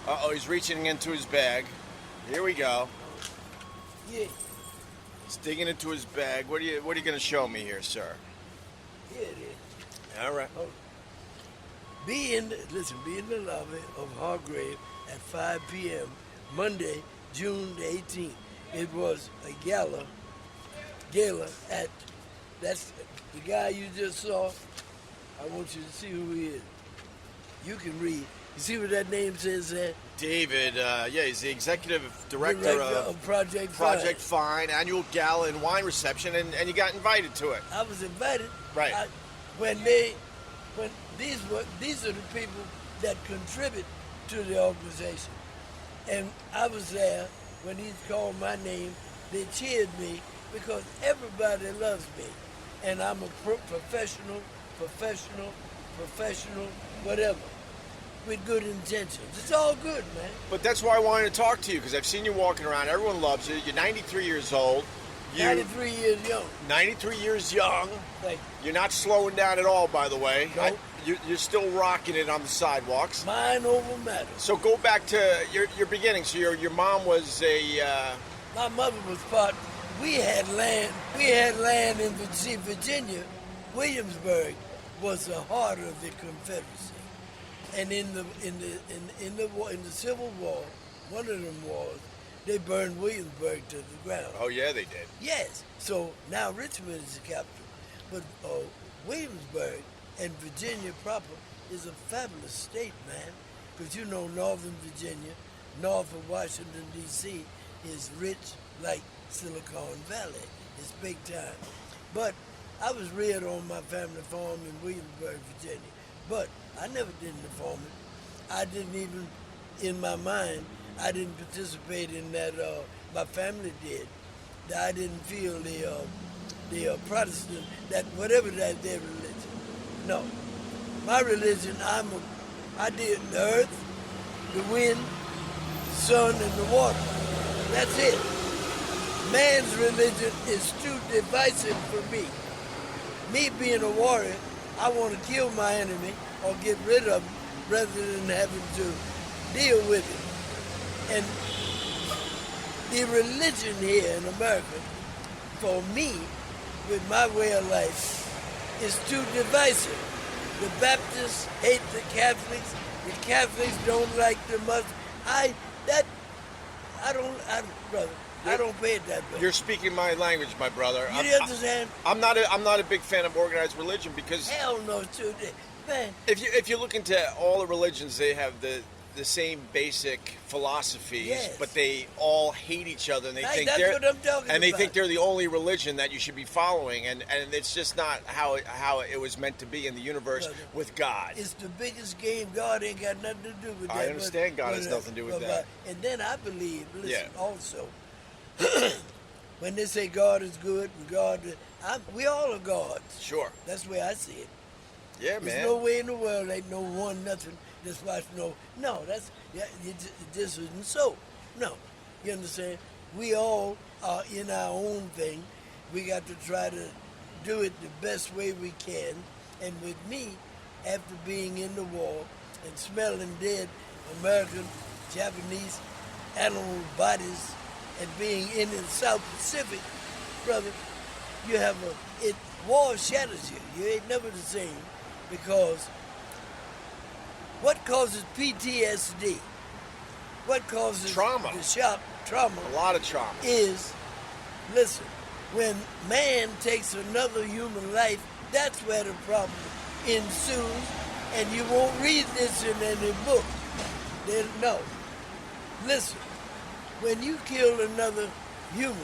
Uh-oh, he's reaching into his bag. Here we go. Yeah. He's digging into his bag. What are you going to show me here, sir? Here it is. All right. Be in the lobby of Hargrave at 5 p.m. Monday, June the 18th. It was a gala at, that's the guy you just saw. I want you to see who he is. You can read. You see what that name says there? David, he's the executive director of Project Fine, annual gala and wine reception, and you got invited to it. I was invited. Right. These are the people that contribute to the organization. And I was there when he called my name. They cheered me because everybody loves me. And I'm a professional, whatever, with good intentions. It's all good, man. But that's why I wanted to talk to you, because I've seen you walking around. Everyone loves you. You're 93 years old. 93 years young. 93 years young. Thank You're not slowing down at all, by the way. Nope. You're still rocking it on the sidewalks. Mind over matter. So go back to your beginning. So your mom was a... My mother was part... We had land in Virginia. Williamsburg was the heart of the Confederacy. And in the Civil War, one of them wars, they burned Williamsburg to the ground. Oh, yeah, they did. Yes. So now Richmond is the capital. But Williamsburg and Virginia proper is a fabulous state, man. Because Northern Virginia, north of Washington, D.C., is rich like Silicon Valley. It's big time. But I was reared on my family farm in Williamsburg, Virginia. But I never did the farming. I didn't even, in my mind, I didn't participate in that. My family did. I didn't feel the Protestant, that whatever that their religion. No, my religion. I did the earth, the wind, the sun, and the water. That's it. Man's religion is too divisive for me. Me being a warrior, I want to kill my enemy or get rid of him rather than having to deal with it. And the religion here in America, for me, with my way of life, is too divisive. The Baptists hate the Catholics. The Catholics don't like the Muslims. I don't pay it that way. You're speaking my language, my brother. You understand? I'm not a big fan of organized religion because hell no, dude. Man. If you look into all the religions, they have the the same basic philosophies, Yes. but they all hate each other, and they Right, think that's they're what I'm talking and they about. think they're the only religion that you should be following, and it's just not how it was meant to be in the universe with God. It's the biggest game. God ain't got nothing to do with that. I understand God has nothing to do with that. And then I believe, listen, Yeah. also, when they say God is good, and we all are gods. Sure. That's the way I see it. Yeah, There's man. no way in the world ain't no one nothing. That's why no. That's it just isn't so. No, you understand? We all are in our own thing. We got to try to do it the best way we can. And with me, after being in the war and smelling dead American, Japanese animal bodies, and being in the South Pacific, brother, you have war shatters you. You ain't never the same, because what causes PTSD? What causes trauma? The shock, trauma. A lot of trauma. Is, listen, when man takes another human life, that's where the problem ensues, and you won't read this in any book. No. Listen, when you kill another human,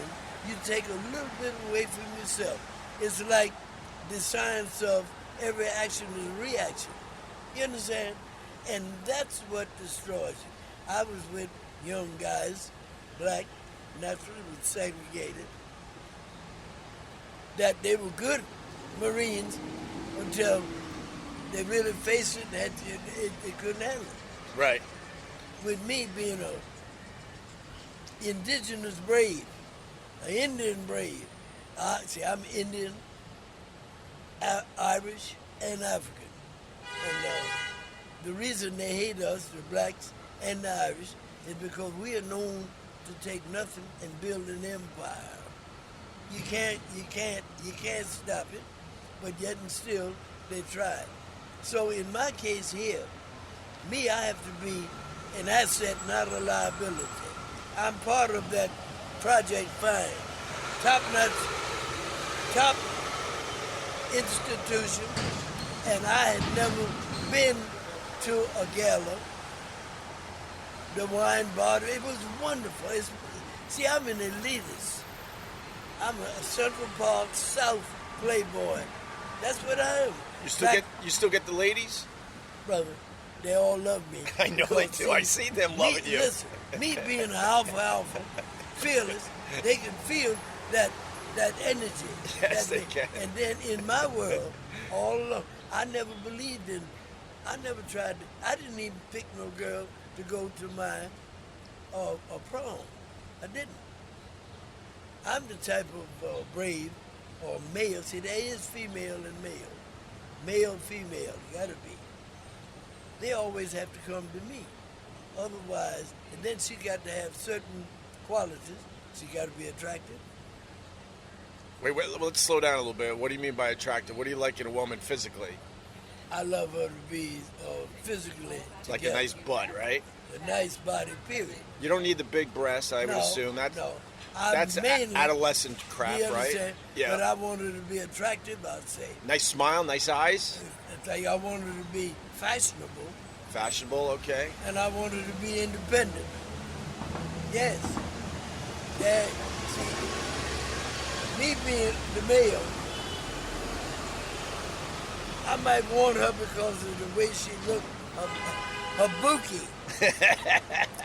you take a little bit away from yourself. It's like the science of every action is a reaction. You understand? And that's what destroys you. I was with young guys, black, naturally was segregated, that they were good Marines until they really faced it and they couldn't handle it. Right. With me being a indigenous brave, an Indian brave. See, I'm Indian, Irish, and African. And the reason they hate us, the blacks and the Irish, is because we are known to take nothing and build an empire. You can't stop it, but yet and still they try. So in my case here, I have to be an asset, not a liability. I'm part of that Project Fine, top-notch, top institution, and I had never been to a gala, the wine bar. It was wonderful. See, I'm an elitist. I'm a Central Park South playboy. That's what I am. You still get the ladies? Brother, they all love me. I know they do. I see them loving you. Listen, me being an alpha, fearless, they can feel that energy. Yes, they can. And then in my world, all along, I never tried to, I didn't even pick no girl to go to my prom. I didn't. I'm the type of brave or male. See, there is female and male. Male, female, you gotta be. They always have to come to me. Otherwise, and then she got to have certain qualities. She got to be attractive. Wait, let's slow down a little bit. What do you mean by attractive? What do you like in a woman physically? I love her to be physically Like together. a nice butt, right? A nice body, period. You don't need the big breasts, I would No, assume. That's mainly, adolescent crap, you right? understand? Yeah. But I want her to be attractive, I'd say. Nice smile, nice eyes. I want her to be fashionable. Fashionable, okay. And I want her to be independent. Yes. Yeah. See, me being the male, I might want her because of the way she looked, her bookie,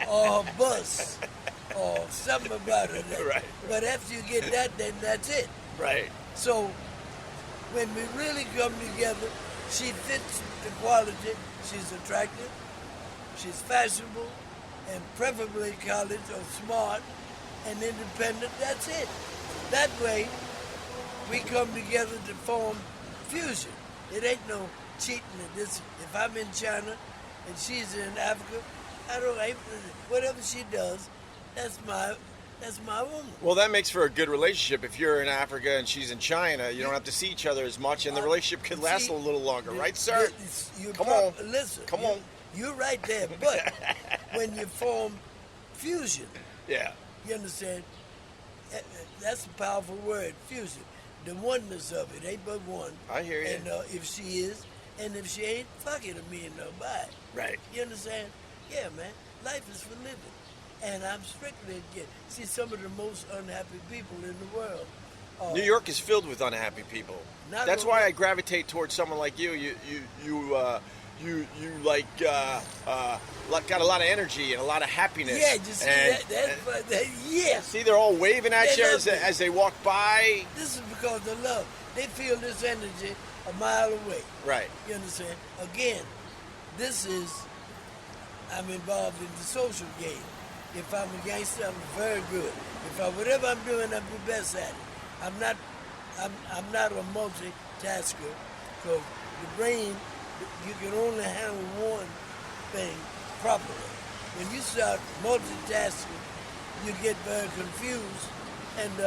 or her bust, or something about her. Right. But after you get that, then that's it. Right. So when we really come together, she fits the quality. She's attractive, she's fashionable, and preferably college or smart and independent. That's it. That way, we come together to form fusion. It ain't no cheating at this. If I'm in China and she's in Africa, whatever she does, that's my woman. Well, that makes for a good relationship. If you're in Africa and she's in China, you don't have to see each other as much, and the relationship could last a little longer, right, sir? Come on. Listen. Come on. You're right there. But when you form fusion, yeah, you understand? That's a powerful word, fusion. The oneness of it ain't but one. I hear you. And if she is, and if she ain't, fuck it, me and nobody. Right. You understand? Yeah, man. Life is for living. And I'm strictly against. See, some of the most unhappy people in the world. New York is filled with unhappy people. That's why I gravitate towards someone like you. You got a lot of energy and a lot of happiness. Yeah, you see yeah. See, they're all waving at you as they walk by. This is because of love. They feel this energy a mile away. Right. You understand? Again, I'm involved in the social game. If I'm a gangster, I'm very good. Whatever I'm doing, I'm the best at it. I'm not a multitasker. So the brain, you can only handle one thing properly. When you start multitasking, you get very confused. And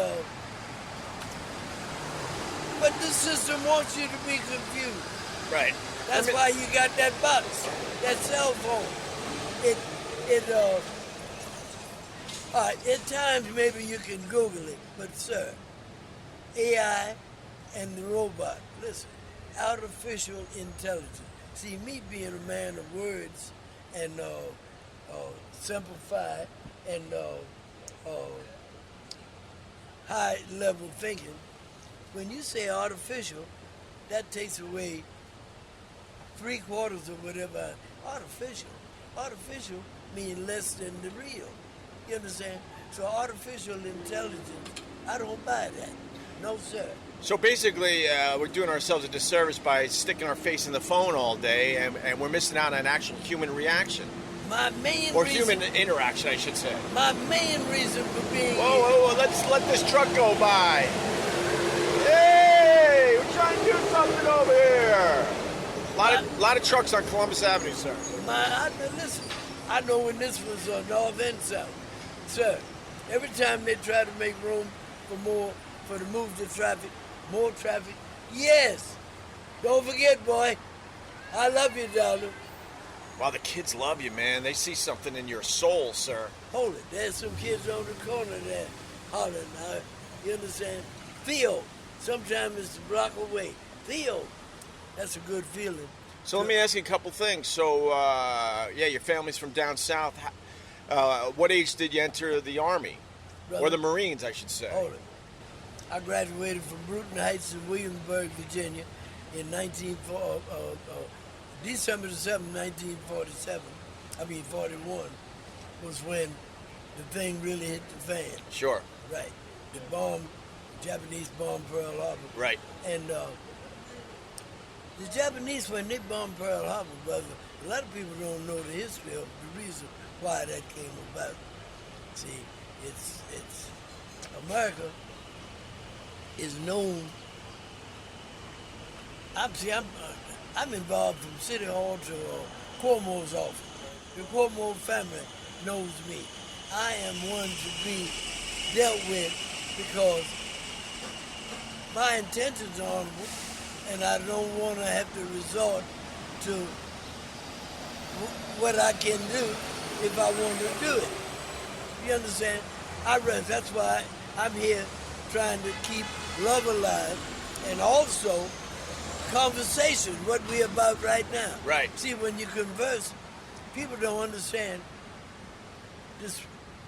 but the system wants you to be confused. Right. That's why you got that box, that cell phone. At times maybe you can Google it, but sir, AI and the robot, listen, artificial intelligence. See, me being a man of words and simplify and high-level thinking, when you say artificial, that takes away 3/4 of whatever. Artificial means less than the real. You understand? So artificial intelligence, I don't buy that. No, sir. So basically, we're doing ourselves a disservice by sticking our face in the phone all day, and we're missing out on actual human reaction. Human interaction, I should say. My main reason for being Whoa, let's let this truck go by. Hey, we're trying to do something over here. A lot of trucks on Columbus Avenue, sir. Listen, I know when this was north and south. Sir, every time they try to make room for the move to traffic, more traffic, yes. Don't forget, boy, I love you, darling. Wow, the kids love you, man. They see something in your soul, sir. Hold it. There's some kids on the corner there hollering. You understand? Theo. Sometimes it's a block away. Theo. That's a good feeling. So let me ask you a couple things. So, your family's from down south. What age did you enter the Army? Brother, or the Marines, I should say? Hold it. I graduated from Bruton Heights in Williamsburg, Virginia in December the 7th, 1941 was when the thing really hit the fan. Sure. Right. The Japanese bombed Pearl Harbor. Right. And the Japanese, when they bombed Pearl Harbor, brother, a lot of people don't know the history of the reason why that came about. See, it's America is known. I'm involved from City Hall to Cuomo's office. The Cuomo family knows me. I am one to be dealt with because my intentions are honorable, and I don't want to have to resort to what I can do if I want to do it. You understand? That's why I'm here trying to keep love alive and also conversation, what we're about right now. Right. See, when you converse, people don't understand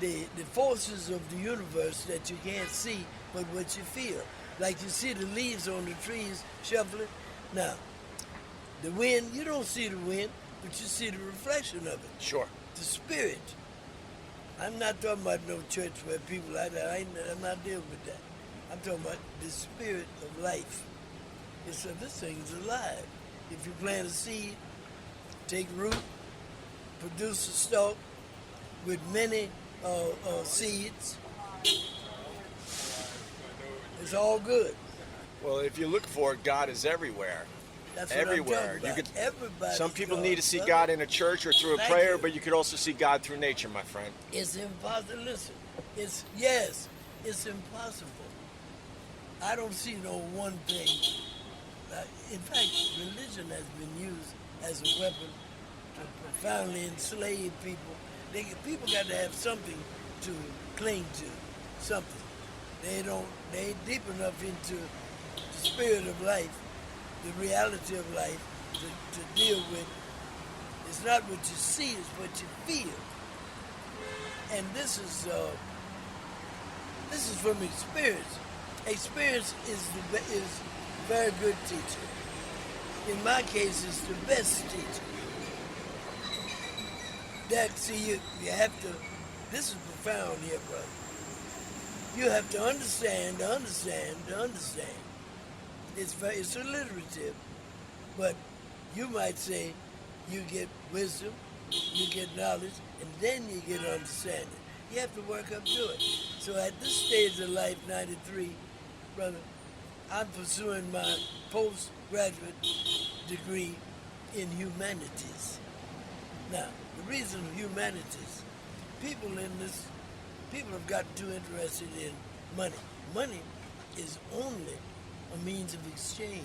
the forces of the universe that you can't see, but what you feel. Like you see the leaves on the trees shuffling. Now, the wind, you don't see the wind, but you see the reflection of it. Sure. The spirit. I'm not talking about no church where people like that. I'm not dealing with that. I'm talking about the spirit of life. This thing's alive. If you plant a seed, take root, produce a stalk with many seeds, it's all good. Well, if you look for it, God is everywhere. That's what everywhere. I'm talking about. Everybody. Some people God, need to see brother. God in a church or through a Thank prayer, you. but you could also see God through nature, my friend. It's impossible. Listen, it's impossible. I don't see no one thing. In fact, religion has been used as a weapon to profoundly enslave people. People got to have something to cling to, something. They ain't deep enough into the spirit of life, the reality of life, to deal with It's not what you see, it's what you feel. And this is from experience. Experience is a very good teacher. In my case, it's the best teacher. See, you have to, this is profound here, brother. You have to understand. It's alliterative, but you might say you get wisdom, you get knowledge, and then you get understanding. You have to work up to it. So at this stage of life, 93, brother, I'm pursuing my postgraduate degree in humanities. Now, the reason humanities, people have gotten too interested in money. Money is only a means of exchange.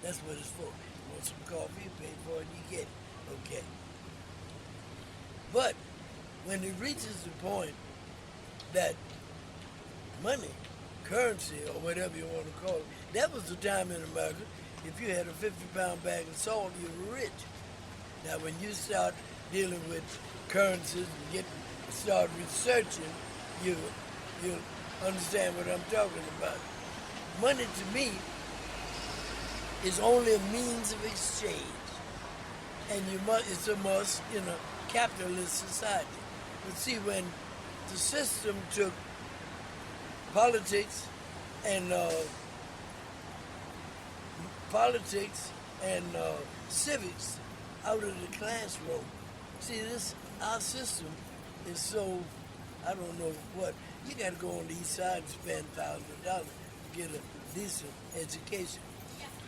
That's what it's for. You want some coffee, you pay for it, you get it. Okay. But when it reaches the point that money, currency, or whatever you want to call it, that was the time in America, if you had a 50-pound bag of salt, you were rich. Now, when you start dealing with currencies and start researching, you'll understand what I'm talking about. Money to me is only a means of exchange, and it's a must in a capitalist society. But see, when the system took politics and civics out of the classroom. See, our system is so, I don't know what. You got to go on the east side and spend $1,000 to get a decent education.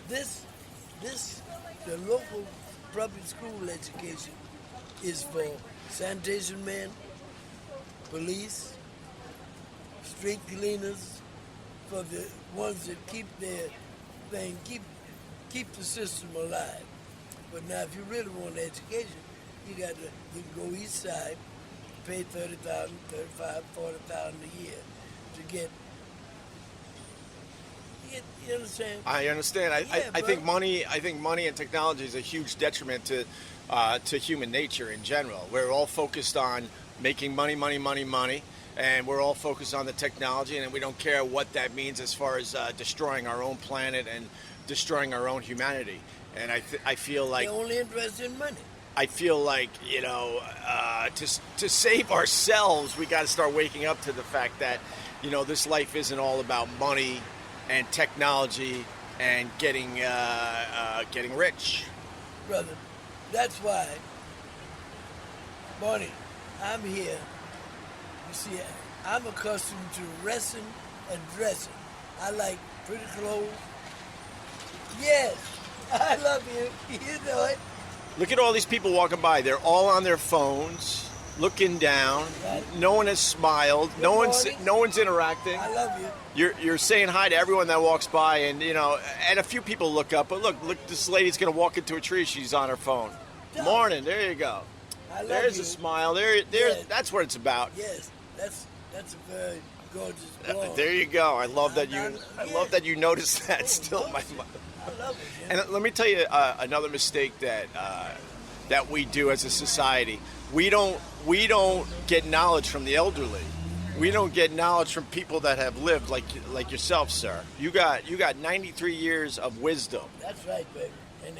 The local public school education is for sanitation men, police, street cleaners, for the ones that keep their thing, keep the system alive. But now, if you really want an education, you can go east side, pay $30,000, $35,000, $40,000 a year to get. You understand? I understand. I think money and technology is a huge detriment to human nature in general. We're all focused on making money, and we're all focused on the technology, and we don't care what that means as far as destroying our own planet and destroying our own humanity. And I feel like they're only interested in money. I feel like, to save ourselves, we got to start waking up to the fact that, this life isn't all about money and technology and getting rich. Brother, that's why, Barney, I'm here. You see, I'm accustomed to resting and dressing. I like pretty clothes. Yes, I love you. You know it. Look at all these people walking by. They're all on their phones, looking down. Right. No one has smiled. No one's interacting. I love you. You're saying hi to everyone that walks by, and and a few people look up. But look, this lady's gonna walk into a tree. She's on her phone. Morning. There you go. There's a smile. Yes. That's what it's about. Yes, that's a very gorgeous blonde. There you go. I love that you noticed that. Still, I love it. And let me tell you another mistake that we do as a society. We don't get knowledge from the elderly. We don't get knowledge from people that have lived like yourself, sir. You got 93 years of wisdom. That's right, baby, and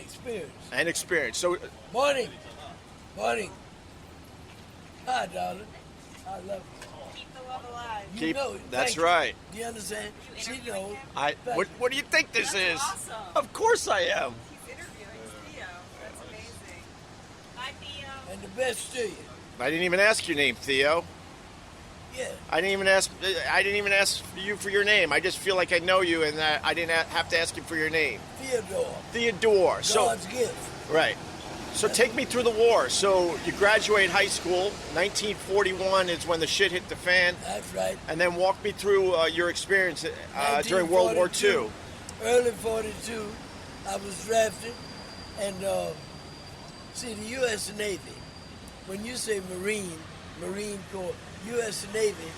experience. So morning. Hi, darling. I love you. Keep the love alive. You know it. That's right. Do you understand? She knows. What do you think this is? Awesome. Of course I am. He's interviewing Theo. That's amazing. Hi, Theo. And the best to you. I didn't even ask your name, Theo. Yeah. I didn't even ask you for your name. I just feel like I know you, and I didn't have to ask you for your name. Theodore. God's gift. Right. So take me through the war. So you graduate high school. 1941 is when the shit hit the fan. That's right. And then walk me through your experience during World War II. Early 42, I was drafted, and see, the U.S. Navy, when you say Marine Corps, U.S. Navy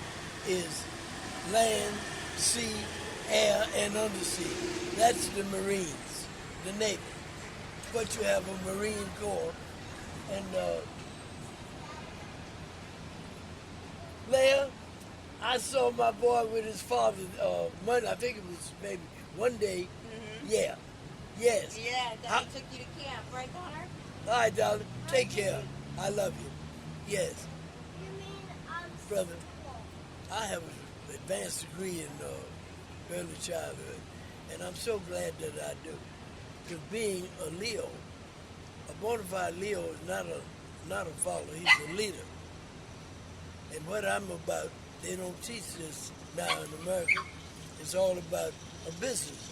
is land, sea, air, and undersea. That's the Marines, the Navy. But you have a Marine Corps, And Leah, I saw my boy with his father Monday. I think it was maybe one day. Yeah. Yes. Yeah, Daddy took you to camp, right, Connor? All right, darling. Take care. I love you. Yes. Brother, I have an advanced degree in early childhood, and I'm so glad that I do. Because being a Leo, a bona fide Leo is not a follower, he's a leader. And what I'm about, they don't teach this now in America. It's all about a business.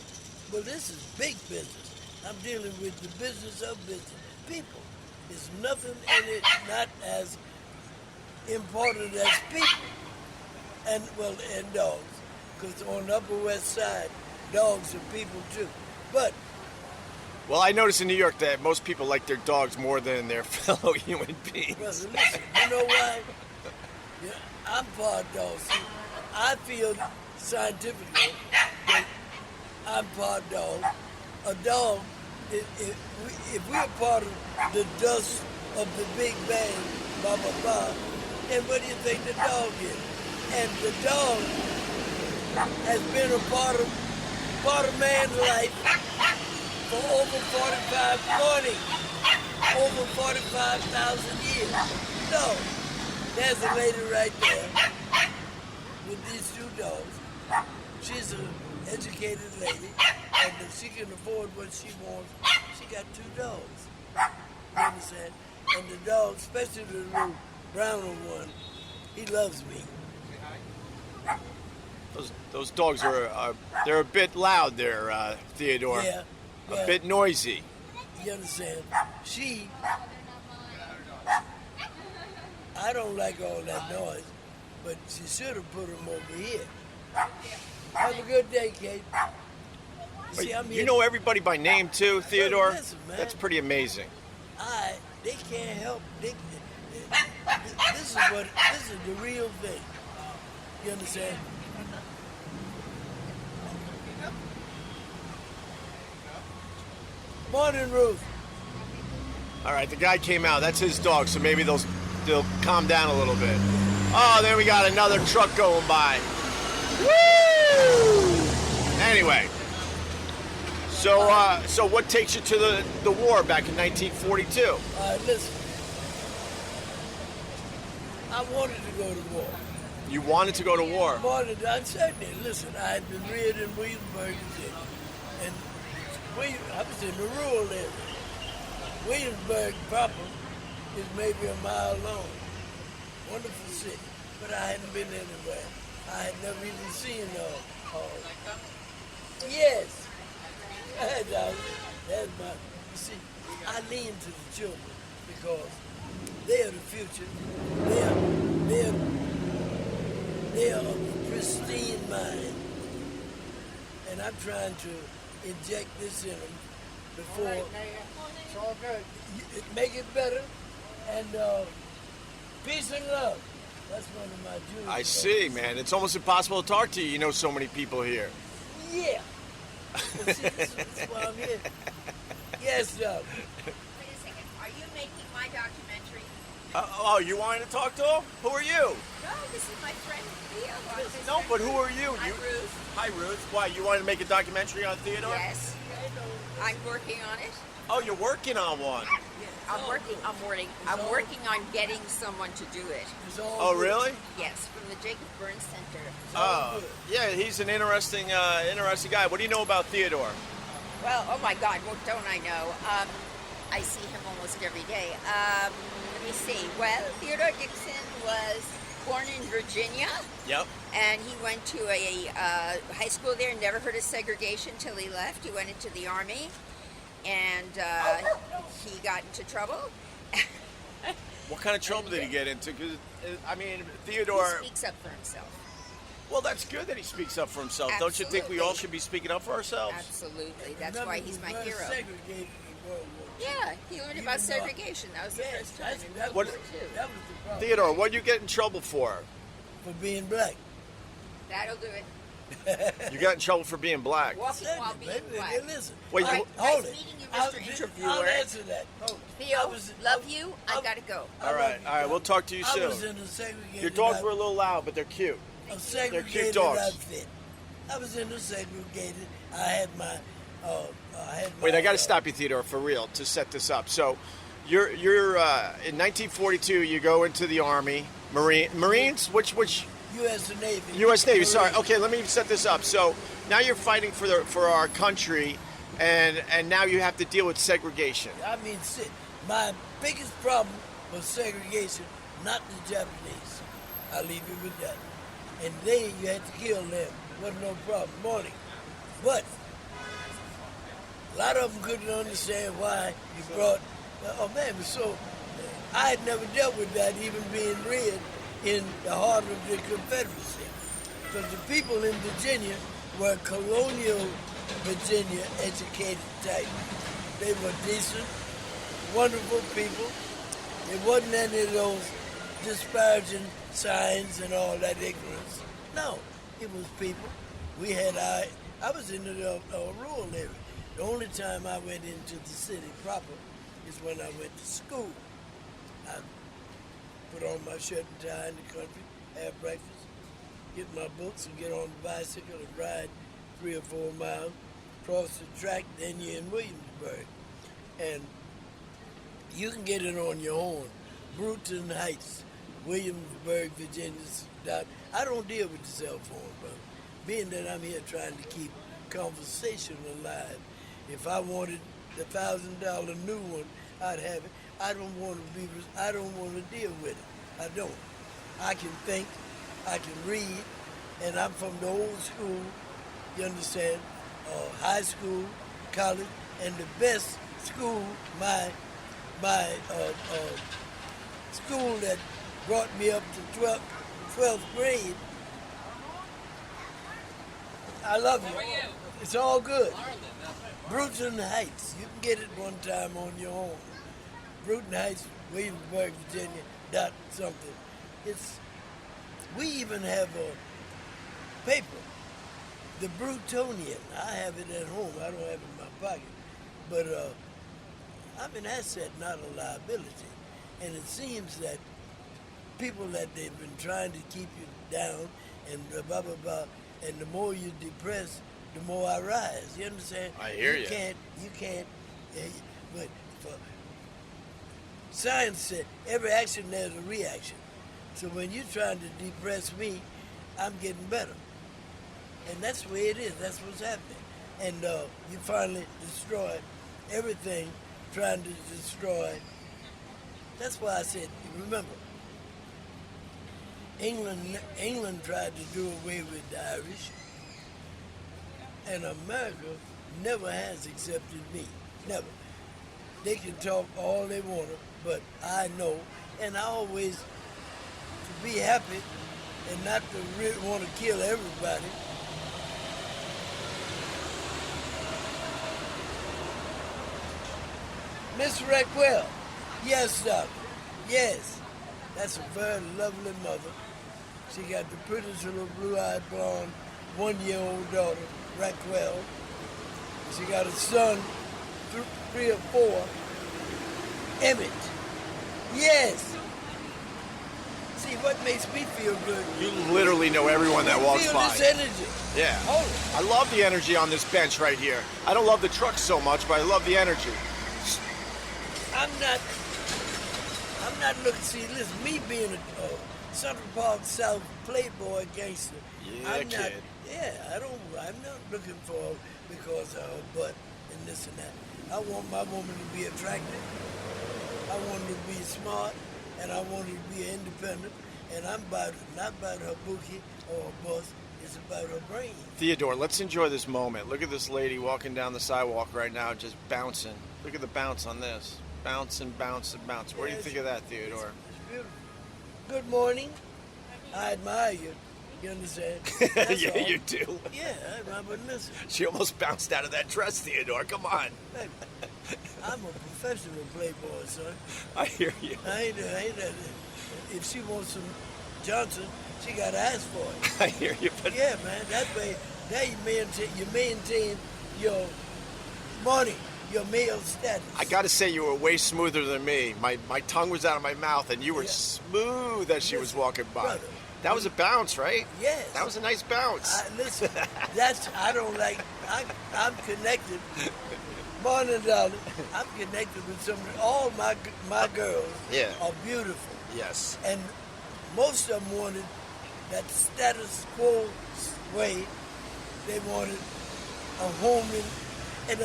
Well, this is big business. I'm dealing with the business of business. People. There's nothing in it not as important as people. And, well, and dogs. Because on the Upper West Side, dogs are people too. But Well, I notice in New York that most people like their dogs more than their fellow human beings. brother, listen, you know why? Yeah, I'm part dog. See, I feel scientifically that I'm part dog. A dog, if we're part of the dust of the Big Bang, blah, blah, blah, then what do you think the dog is? And the dog has been a part of man's life for over 45,000 years. So, there's a lady right there with these two dogs. She's an educated lady, and if she can afford what she wants, she got two dogs. You understand? And the dog, especially the little browner one, he loves me. Those dogs are they're a bit loud there, Theodore. Yeah. A bit noisy. You understand? I don't like all that noise, but she should have put him over here. Have a good day, Kate. See, I'm You here. know everybody by name too, Theodore? Listen, man. That's pretty amazing. They can't help. This is the real thing. You understand? Morning, Ruth. All right, the guy came out. That's his dog, so maybe they'll calm down a little bit. Oh, then we got another truck going by. Woo! Anyway, so what takes you to the war back in 1942? Listen, I wanted to go to war. You wanted to go to war. I certainly. Listen, I had been reared in Williamsburg, and I was in the rural area. Williamsburg proper is maybe a mile long. Wonderful city, but I hadn't been anywhere. I had never even seen yes. That's my. You see, I lean to the children because they are the future. They are of pristine mind, and I'm trying to inject this in them before. It's all good. Make it better, and peace and love. That's one of my Jewish I see, man. It's almost impossible to talk to you. You know so many people here. Yeah. Well, see, this is why I'm here. Yes, Doug. Wait a second. Are you making my documentary? Oh, you wanted to talk to him? Who are you? No, this is my friend Theo. No, but who are you? I'm Ruth. Hi, Ruth. Why, you wanted to make a documentary on Theodore? Yes. I'm working on it. Oh, you're working on one. I'm working on getting someone to do it. Oh, really? Yes, from the Jacob Burns Center. Oh, yeah, he's an interesting guy. What do you know about Theodore? Well, oh my God, what don't I know? I see him almost every day. Let me see. Well, Theodore Dixon was born in Virginia. Yep. And he went to a high school there, never heard of segregation till he left. He went into the Army, and he got into trouble. What kind of trouble did he get into? Because, I mean, Theodore... He speaks up for himself. Well, that's good that he speaks up for himself. Don't you think we all should be speaking up for ourselves? Absolutely. That's why he's my hero. Yeah, he learned about segregation. That was the first time in World War II. Theodore, what did you get in trouble for? For being black. That'll do it. You got in trouble for being black. Walking while being black. Listen. Wait, All right, hold nice it. meeting you, I'll Mr. Interviewer. I'll answer that. Theo, love you. I gotta go. All right. We'll talk to you I soon. was in a segregated Your dogs were a little loud, but they're cute. a They're segregated cute dogs. outfit. I was in a segregated. I had my. Wait, I got to stop you, Theodore, for real, to set this up. So, you're in 1942. You go into the Army, Marines. Which U.S. Navy. U.S. Navy. Sorry. Okay, let me set this up. So now you're fighting for our country, and now you have to deal with segregation. I mean, my biggest problem was segregation, not the Japanese. I'll leave you with that. And then you had to kill them. Wasn't no problem. Morning. But a lot of them couldn't understand why you brought. Oh man, it was so. I had never dealt with that, even being reared in the heart of the Confederacy. Because the people in Virginia were colonial Virginia educated type. They were decent, wonderful people. It wasn't any of those disparaging signs and all that ignorance. No, it was people. We had I was in a rural area. The only time I went into the city proper is when I went to school. I put on my shirt and tie in the country, have breakfast, get my books and get on the bicycle and ride 3 or 4 miles, cross the track, then you're in Williamsburg. And you can get it on your own. Bruton Heights, Williamsburg, Virginia. I don't deal with the cell phone, brother. Being that I'm here trying to keep conversation alive, if I wanted the $1,000 new one, I'd have it. I don't want to deal with it. I don't. I can think, I can read, and I'm from the old school, you understand, high school, college, and the best school, my school that brought me up to 12th grade. I love you. It's all good. Bruton Heights. You can get it one time on your own. Bruton Heights, Williamsburg, Virginia, something. We even have a paper, the Brutonian. I have it at home. I don't have it in my pocket. But I'm an asset, not a liability. And it seems that people that they've been trying to keep you down and blah, blah, blah, and the more you depress, the more I rise. You understand? I hear you. You can't, but science said every action there's a reaction. So when you're trying to depress me, I'm getting better. And that's the way it is. That's what's happening. And you finally destroy everything, trying to destroy. That's why I said, remember, England tried to do away with the Irish, and America never has accepted me. Never. They can talk all they want to, but I know, and I always, to be happy and not to really want to kill everybody. Miss Reckwell. Yes, doctor. Yes. That's a very lovely mother. She got the prettiest little blue-eyed blonde 1-year-old daughter, Reckwell. She got a son, 3 or 4, Emmett. Yes. See, what makes me feel good? You literally know everyone that walks feel by. this energy. Yeah. Hold it. I love the energy on this bench right here. I don't love the truck so much, but I love the energy. I'm not looking, see, listen, me being a Central Park South playboy gangster, Yeah, I'm not, kid. I'm not looking for because of her butt and this and that. I want my woman to be attractive. I want her to be smart, and I want her to be independent. And I'm not about her bookie or her bus. It's about her brain. Theodore, let's enjoy this moment. Look at this lady walking down the sidewalk right now, just bouncing. Look at the bounce on this. Bounce and bounce and bounce. What do you think of that, Theodore? It's beautiful. Good morning. I admire you. You understand? That's Yeah, all. you do. Yeah, but listen. She almost bounced out of that dress, Theodore. Come on. Hey, I'm a professional playboy, son. I hear you. I ain't if she wants some Johnson, she got to ask for it. I hear you, Yeah, man. That way, now you maintain your money, your male status. I got to say, you were way smoother than me. My tongue was out of my mouth, and you were smooth as she was walking by. Brother, that was a bounce, right? Yes. That was a nice bounce. Listen, I don't like. I'm connected. Morning, darling. I'm connected with all my girls. Yeah. Are beautiful. Yes. And most of them wanted that status quo way. They wanted a home and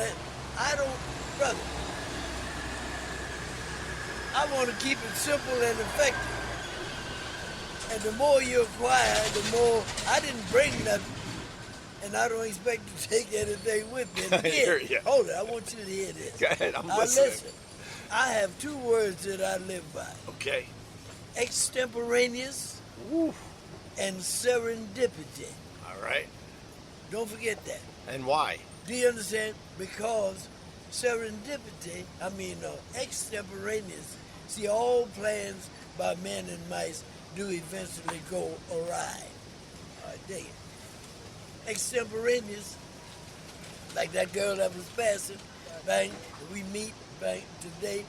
I don't, brother. I want to keep it simple and effective. And the more you acquire, the more. I didn't bring nothing, and I don't expect to take anything with me. And again, hold it. I want you to hear this. Go ahead, I'm listening. Listen. I have two words that I live by. Okay. Extemporaneous and serendipity. All right. Don't forget that. And why? Do you understand? Because serendipity, extemporaneous, see, all plans by men and mice do eventually go awry. I dig it. Extemporaneous, like that girl that was passing, bang, we meet, bang, today,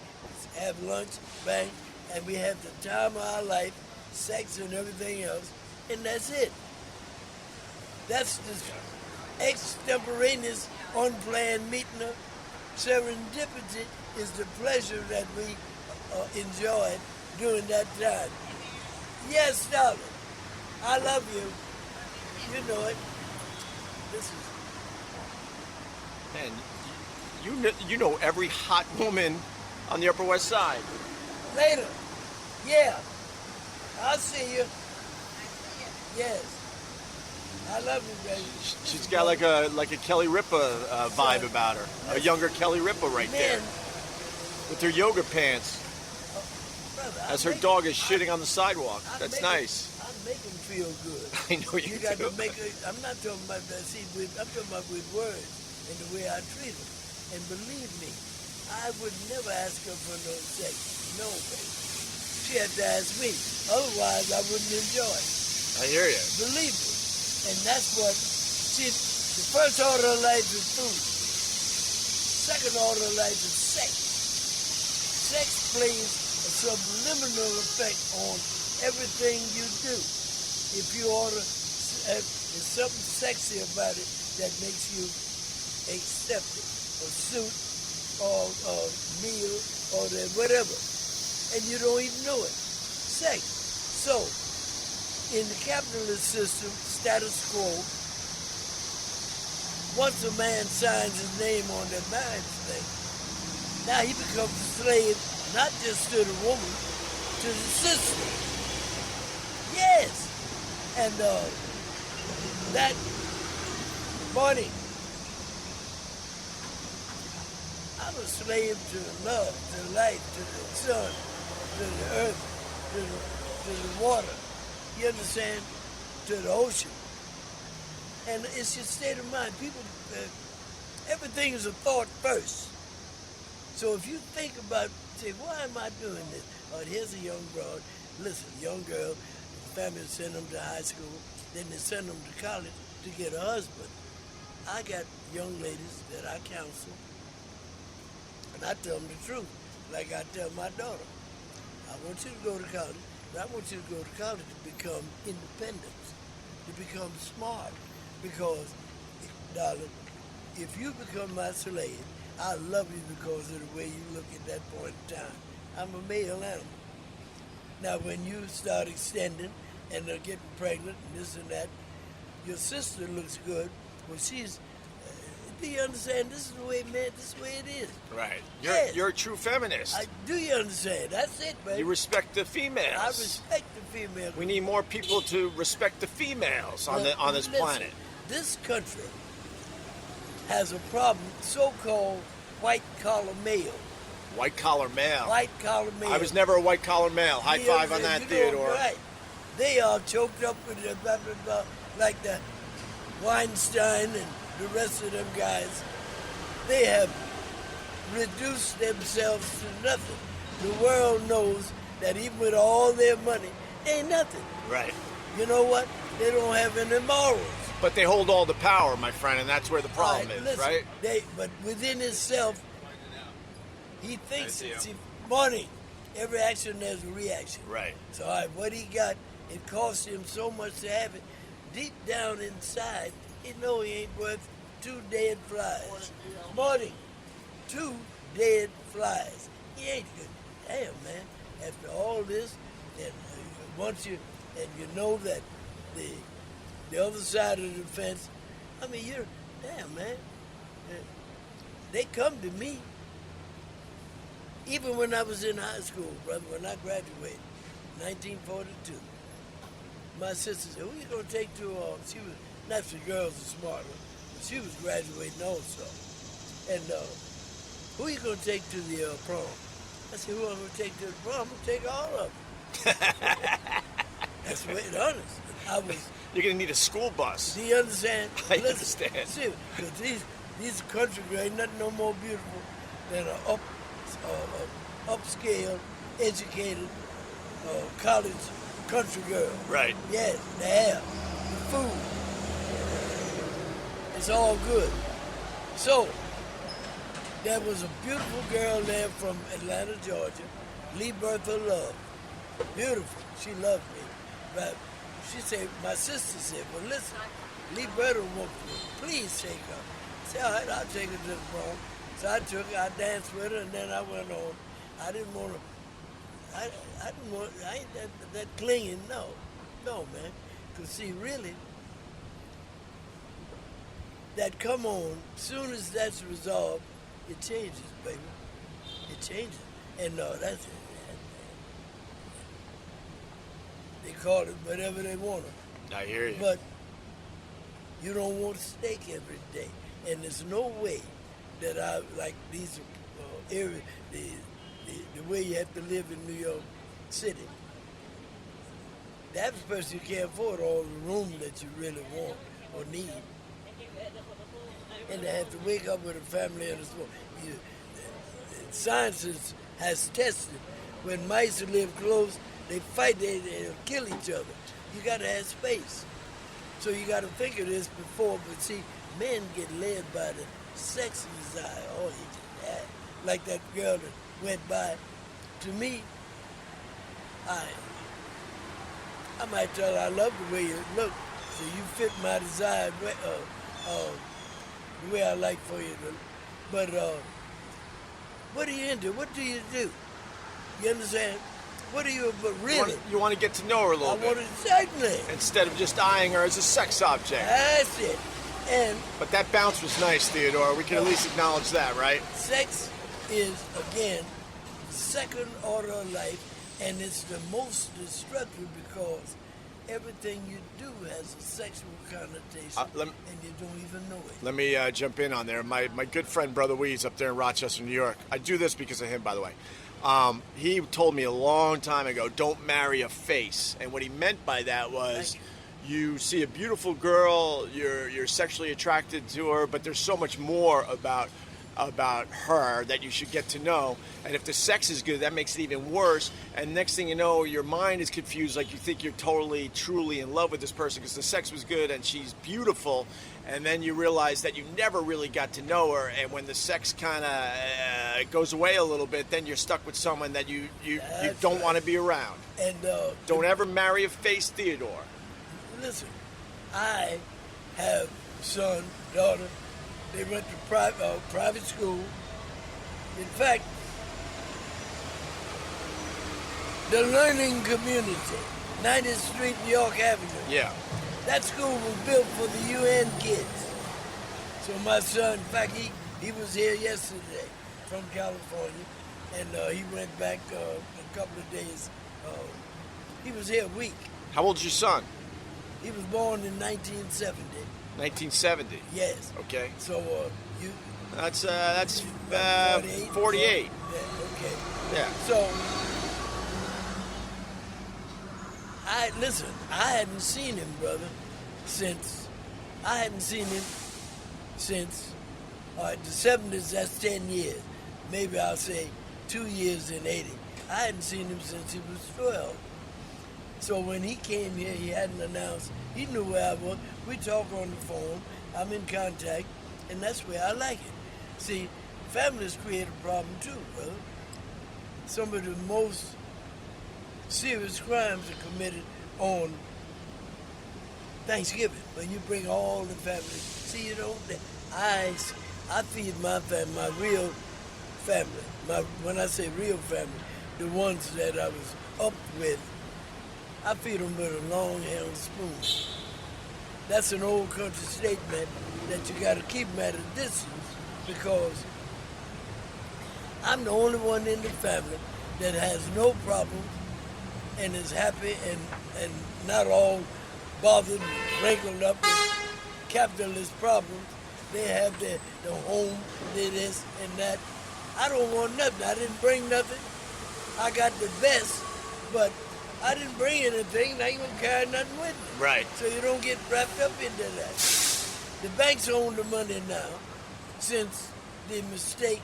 have lunch, bang, and we have the time of our life, sex and everything else, and that's it. That's the extemporaneous, unplanned meeting. Serendipity is the pleasure that we enjoyed during that time. Yes, darling, I love you. You know it. This is. Man, you know every hot woman on the Upper West Side. Later. Yeah. I'll see you. Yes. I love you, baby. She's got like a Kelly Ripa vibe about her. A younger Kelly Ripa right there. With her yoga pants. Brother, as her dog is shitting on the sidewalk. That's nice. I make them feel good. I know you got do. to make it. I'm not talking about that. See, I'm talking about with words and the way I treat them. And believe me, I would never ask her for no sex. No, baby. She had to ask me. Otherwise, I wouldn't enjoy it. I hear you. Believe me. And that's what, see, the first order of life is food. Second order of life is sex. Sex plays a subliminal effect on everything you do. If you order, there's something sexy about it that makes you accept it, or suit, or meal, or whatever. And you don't even know it. Sex. So, in the capitalist system, status quo, once a man signs his name on that marriage thing, now he becomes a slave, not just to the woman, to the system. Yes. And that money, I'm a slave to love, to life, to the sun, to the earth, to the water. You understand? To the ocean. And it's your state of mind. People, everything is a thought first. So if you think about, say, why am I doing this? Oh, here's a young broad. Listen, young girl, the family send them to high school, then they send them to college to get a husband. I got young ladies that I counsel, and I tell them the truth, like I tell my daughter. I want you to go to college, but I want you to go to college to become independent, to become smart. Because, darling, if you become my slave, I love you because of the way you look at that point in time. I'm a male animal. Now, when you start extending and they're getting pregnant and this and that, your sister looks good. Well, she's, do you understand? This is the way, man, this is the way it is. Right. Yes. You're a true feminist. Do you understand? That's it, baby. You respect the females. I respect the female. We need more people to respect the females on this Listen, planet. This country has a problem, so-called white-collar male. White-collar male. White-collar male. I was never a white-collar male. High five on that, Theodore. Right. They are choked up with the blah, blah, blah, like the Weinstein and the rest of them guys. They have reduced themselves to nothing. The world knows that even with all their money, they ain't nothing. Right. you know what? They don't have any morals. But they hold all the power, my friend, and that's where the problem All right, is, listen, right? But within himself, he thinks it's money. Every action there's a reaction. Right. So all right, what he got, it cost him so much to have it. Deep down inside, he know he ain't worth 2 dead flies. Money, 2 dead flies. He ain't good. Damn, man. After all this, and once you know that the other side of the fence, I mean, damn, man. They come to me. Even when I was in high school, brother, when I graduated, 1942, my sister said, who you going to take to, she was, not the girls are smarter, but she was graduating also. And who you going to take to the prom? I said, who I'm going to take to the prom? I'm going to take all of them. That's the way it's honest. You're going to need a school bus. Do you understand? I understand. See, because these country girls ain't nothing no more beautiful than an upscale, educated, college country girl. Right. Yes, the hair, the food. It's all good. So, there was a beautiful girl there from Atlanta, Georgia, Lee Bertha Love. Beautiful. She loved me. But she said, my sister said, well, listen, Lee Bertha won't please take her. I said, all right, I'll take her to the prom. So I took her, I danced with her, and then I went on. I didn't want to, I ain't that clinging, no, man. Because see, really, that come on, soon as that's resolved, it changes, baby. It changes. And that's it. They call it whatever they want to. I hear you. But you don't want steak every day. And there's no way that I, like these areas, the way you have to live in New York City. That's the person you can't afford all the room that you really want or need. And they have to wake up with a family and a small. Science has tested when mice live close, they fight, they'll kill each other. You got to have space. So you got to think of this before, but see, men get led by the sex desire. Oh, like that girl that went by. To me, I might tell her I love the way you look, so you fit my desire the way I like for you to. But what are you into? What do you do? You understand? What are you, but really? You want to get to know her a little bit. I want to, certainly. Instead of just eyeing her as a sex object. That's it. But that bounce was nice, Theodore. We can at least acknowledge that, right? Sex is, again, second order of life, and it's the most destructive because everything you do has a sexual connotation, and you don't even know it. Let me jump in on there. My good friend, Brother Weeds, up there in Rochester, New York. I do this because of him, by the way. He told me a long time ago, don't marry a face. And what he meant by that was you see a beautiful girl, you're sexually attracted to her, but there's so much more about her that you should get to know. And if the sex is good, that makes it even worse. And next thing you know, your mind is confused, like you think you're totally, truly in love with this person because the sex was good and she's beautiful. And then you realize that you never really got to know her. And when the sex kind of goes away a little bit, then you're stuck with someone that you don't want to be around. And don't ever marry a face, Theodore. Listen, I have a son, daughter. They went to private school. In fact, the Learning Community, 90th Street, New York Avenue. Yeah. That school was built for the UN kids. So my son, in fact, he was here yesterday from California, and he went back a couple of days. He was here a week. How old's your son? He was born in 1970. 1970. Yes. Okay. So you. That's 48. Yeah. Okay. Yeah. So I hadn't seen him, brother, since the 70s. That's 10 years. Maybe I'll say 2 years in 80. I hadn't seen him since he was 12. So when he came here, he hadn't announced. He knew where I was. We talk on the phone. I'm in contact, and that's where I like it. See, families create a problem too, brother. Some of the most serious crimes are committed on Thanksgiving, when you bring all the family. See, you know, I feed my family, my real family. When I say real family, the ones that I was up with, I feed them with a long-handled spoon. That's an old country statement that you got to keep them at a distance, because I'm the only one in the family that has no problem and is happy and not all bothered and wrinkled up with capitalist problems. They have the home, they this and that. I don't want nothing. I didn't bring nothing. I got the best, but I didn't bring anything, and I ain't gonna carry nothing with me. Right. So you don't get wrapped up into that. The banks own the money now, since the mistake.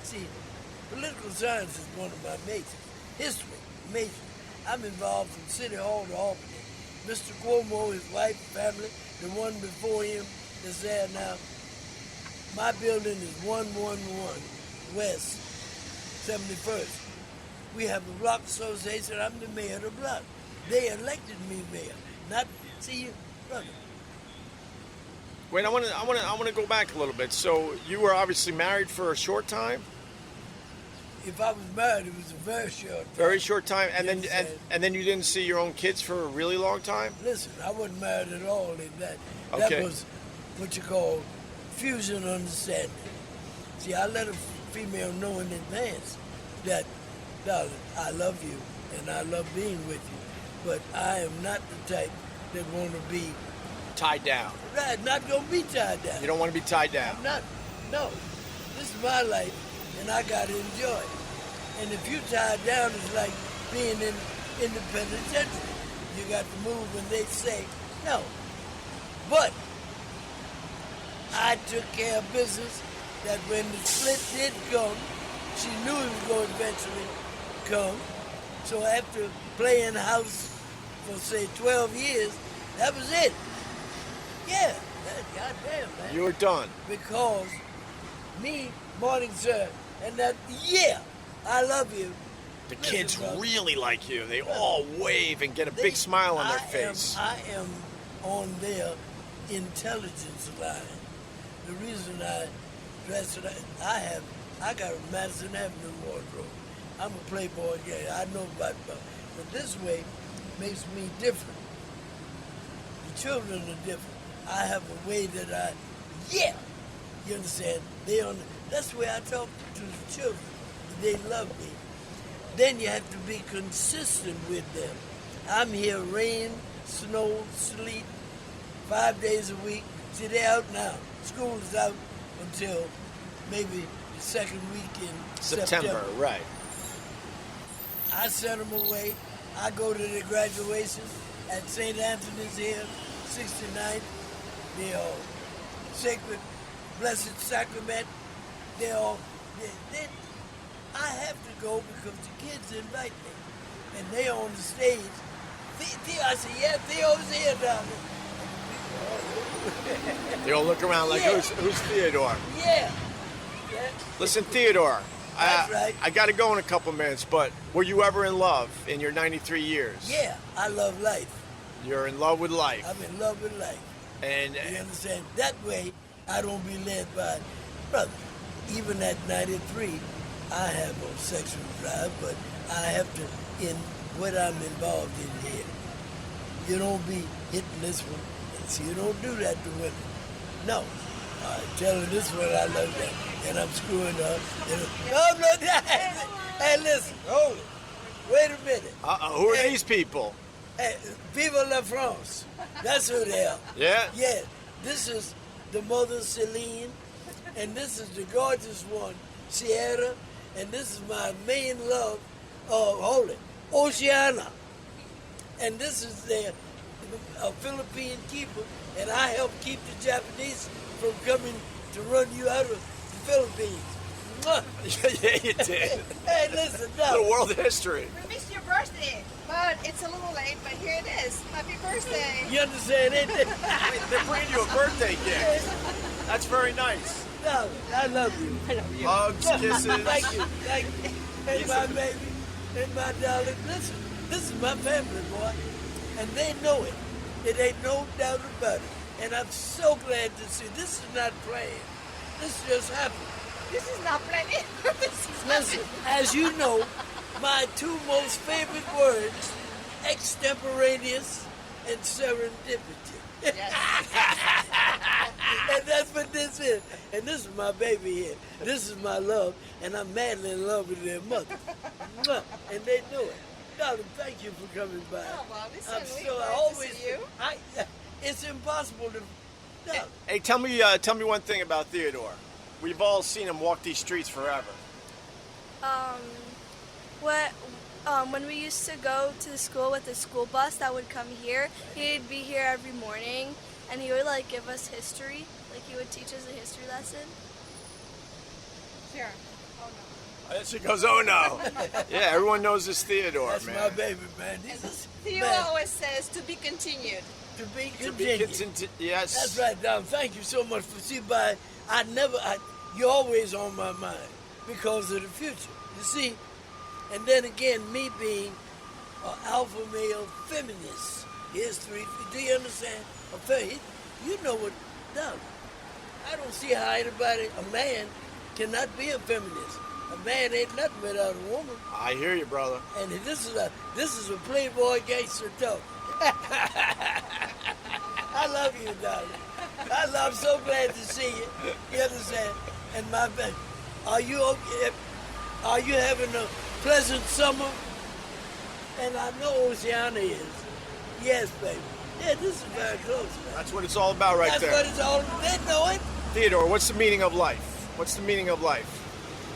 See, political science is one of my majors. History, major. I'm involved from City Hall to Albany. Mr. Cuomo, his wife, family, the one before him that's there now. My building is 111 West 71st. We have a block association. I'm the mayor of the block. They elected me mayor. Not, see, brother. Wait, I want to go back a little bit. So you were obviously married for a short time. If I was married, it was a very short time. Very short time, and then you didn't see your own kids for a really long time. Listen, I wasn't married at all in that. Okay. That was what you call fusion understanding. See, I let a female know in advance that, darling, I love you and I love being with you, but I am not the type that want to be tied down. Right, not gonna be tied down. You don't want to be tied down. I'm not. No, this is my life, and I gotta enjoy it. And if you tied down, it's like being in the penitentiary. You got to move when they say no. But I took care of business that when the split did come, she knew it was going to eventually come. So after playing house for, say, 12 years, that was it. Yeah, goddamn, man. You were done. Because me, morning, sir, and that, yeah, I love you. The kids really like you. They all wave and get a big smile on their face. I am on their intelligence line. The reason I dress it, I got a Madison Avenue wardrobe. I'm a playboy guy. I know about it. But this way makes me different. The children are different. I have a way that you understand? That's the way I talk to the children. They love me. Then you have to be consistent with them. I'm here rain, snow, sleet, 5 days a week. See, they're out now. School is out until maybe the second week in September. Right. I send them away. I go to the graduations at St. Anthony's here, 69th. The Sacred Blessed Sacrament. I have to go because the kids invite me. And they on the stage. I said, yeah, Theo's here down there. They all look around like, who's Theodore? Yeah. Listen, Theodore, That's right. I got to go in a couple minutes, but were you ever in love in your 93 years? Yeah, I love life. You're in love with life. I'm in love with life. And you understand? That way, I don't be led by, brother, even at 93, I have no sexual drive, but I have to, in what I'm involved in here. You don't be hitting this one. See, you don't do that to women. No. Tell her this one I love that, and I'm screwing up. I'm not that. Hey, listen, hold it. Wait a minute. Who are these people? Hey, Vive la France. That's who they are. Yeah? Yeah. This is the mother, Celine, and this is the gorgeous one, Sierra, and this is my main love, hold it, Oceana. And this is their Philippine keeper, and I help keep the Japanese from coming to run you out of the Philippines. Yeah, you did. Hey, listen, no. The world history. We missed your birthday. But it's a little late, but here it is. Happy birthday. You understand it? Wait, they're bringing you a birthday gift. That's very nice. No, I love you. I love you. Hugs, kisses. Thank you. Thank you. And my baby, and my darling. Listen, this is my family, boy. And they know it. It ain't no doubt about it. And I'm so glad to see. This is not planned. This just happened. This is not planned. Listen, as you know, my two most favorite words, extemporaneous and serendipity. And that's what this is. And this is my baby here. This is my love, and I'm madly in love with their mother. Mwah. And they know it. Darling, thank you for coming by. Oh, well, listen, I'm we so glad I to always see you. it's impossible to. No. Hey, tell me one thing about Theodore. We've all seen him walk these streets forever. When we used to go to the school with the school bus that would come here, he'd be here every morning, and he would like give us history. Like he would teach us a history lesson. Sure. And she goes, oh no. Yeah, everyone knows this Theodore, That's man. my baby, man. Theo man. always says to be continued. To be To be continued. yes. That's right, Dom. Thank you so much for see by. You're always on my mind because of the future. You see, and then again, me being an alpha male feminist. Here's three. Do you understand? You know what, Dom? I don't see how anybody, a man, cannot be a feminist. A man ain't nothing without a woman. I hear you, brother. And this is a playboy gangster talk. I love you, darling. I'm so glad to see you. You understand? And my baby, are you okay? Are you having a pleasant summer? And I know Oceana is. Yes, baby. Yeah, this is very close, man. That's what it's all about right there. That's what it's all about. They know it. Theodore, what's the meaning of life? What's the meaning of life?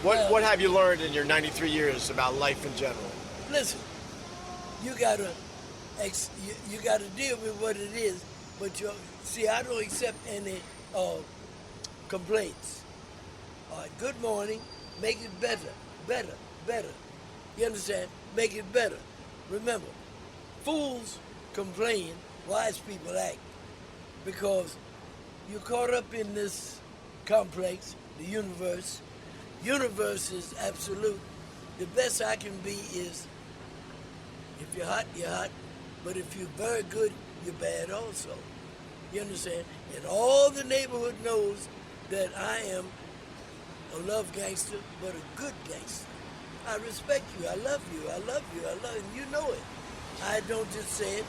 What have you learned in your 93 years about life in general? Listen, you gotta deal with what it is, but I don't accept any complaints. All right, good morning, make it better. You understand? Make it better. Remember, fools complain, wise people act, because you're caught up in this complex, the universe. Universe is absolute. The best I can be is, if you're hot, you're hot. But if you're very good, you're bad also. You understand? And all the neighborhood knows that I am a love gangster, but a good gangster. I respect you. I love you. I love you. I love you. You know it. I don't just say it.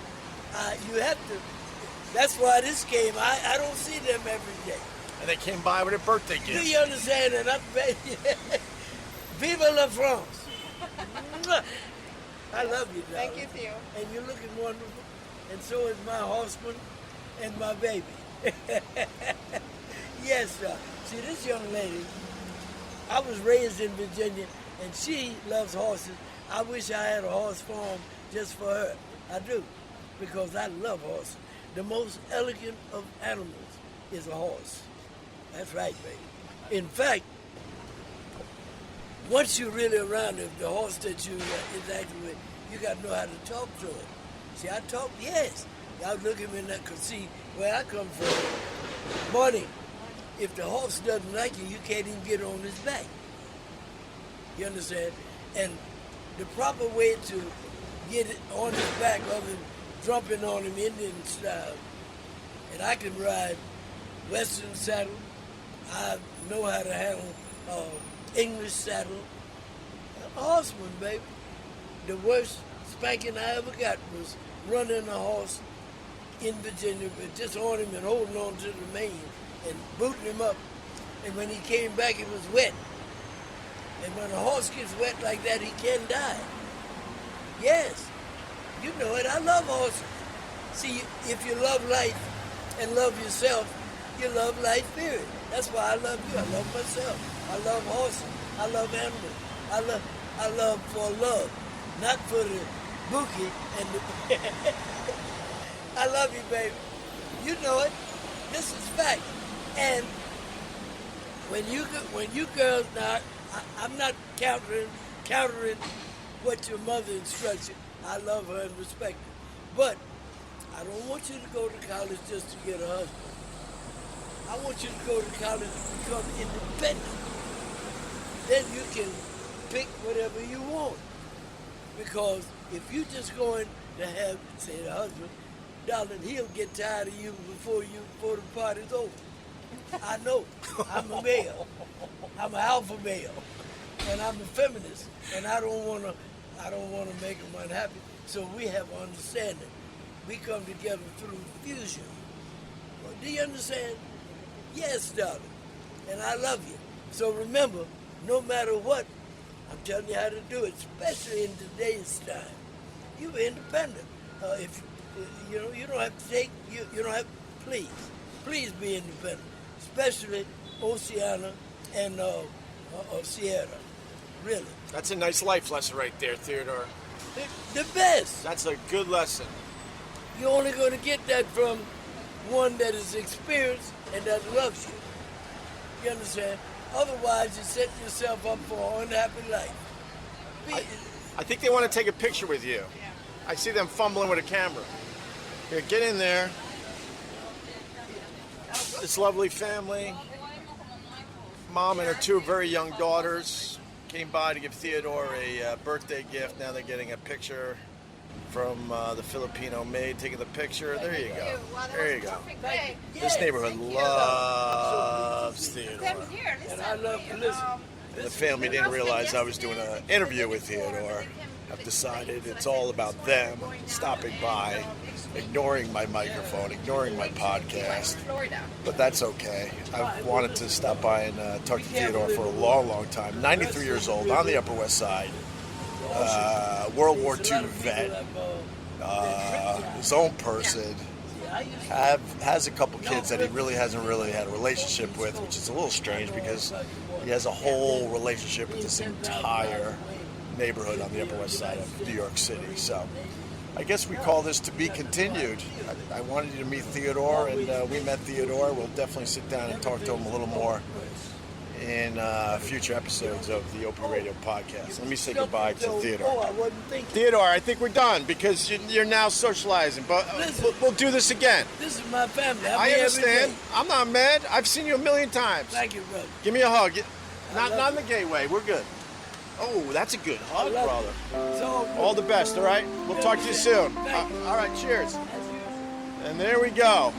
You have to. That's why this came. I don't see them every day. And they came by with a birthday gift. Do you understand? And I'm Vive la France. I love you, darling. Thank you, Theo. And you're looking wonderful. And so is my husband and my baby. Yes, sir. See, this young lady, I was raised in Virginia, and she loves horses. I wish I had a horse farm just for her. I do, because I love horses. The most elegant of animals is a horse. That's right, baby. In fact, once you're really around it, the horse that you interacting with, you got to know how to talk to him. See, I talk, yes. Y'all look at me and because see, where I come from, morning, if the horse doesn't like you, you can't even get on his back. You understand? And the proper way to get it on his back other than jumping on him Indian style, and I can ride Western saddle, I know how to handle English saddle. I'm a horseman, baby. The worst spanking I ever got was running a horse in Virginia, but just on him and holding on to the mane and booting him up. And when he came back, it was wet. And when a horse gets wet like that, he can die. Yes, you know it. I love horses. See, if you love life and love yourself, you love life, period. That's why I love you. I love myself. I love horses. I love animals. I love for love, not for the bookie and the. I love you, baby. You know it. This is fact. And when you girls now, I'm not countering what your mother instructs you. I love her and respect her. But I don't want you to go to college just to get a husband. I want you to go to college to become independent. Then you can pick whatever you want. Because if you just going to have, say, the husband, darling, he'll get tired of you before the party's over. I know. I'm a male. I'm an alpha male. And I'm a feminist. And I don't wanna make him unhappy. So we have understanding. We come together through fusion. Well, do you understand? Yes, darling. And I love you. So remember, no matter what, I'm telling you how to do it, especially in today's time. You're independent. If you don't have to take. You don't have. Please be independent, especially Oceana and Sierra. Really. That's a nice life lesson right there, Theodore. The best. That's a good lesson. You're only going to get that from one that is experienced and that loves you. You understand? Otherwise, you're setting yourself up for an unhappy life. I think they want to take a picture with you. I see them fumbling with a camera. Here, get in there. This lovely family, mom and her two very young daughters, came by to give Theodore a birthday gift. Now they're getting a picture from the Filipino maid taking the picture. There you go. There you go. This neighborhood loves Theodore. And I love to listen. The family didn't realize I was doing an interview with Theodore. I've decided it's all about them stopping by, ignoring my microphone, ignoring my podcast. But that's okay. I've wanted to stop by and talk to Theodore for a long, long time. 93 years old, on the Upper West Side. World War II vet. His own person. Has a couple kids that he really hasn't had a relationship with, which is a little strange because he has a whole relationship with this entire neighborhood on the Upper West Side of New York City. So I guess we call this to be continued. I wanted you to meet Theodore, and we met Theodore. We'll definitely sit down and talk to him a little more in future episodes of the Opie Radio podcast. Let me say goodbye to Theodore. Theodore, I think we're done because you're now socializing, but we'll do this again. This is my family. I understand. I'm not mad. I've seen you a million times. Thank you, brother. Give me a hug. Not in the gay way. We're good. Oh, that's a good hug, brother. All the best, all right? We'll talk to you soon. All right, cheers. And there we go.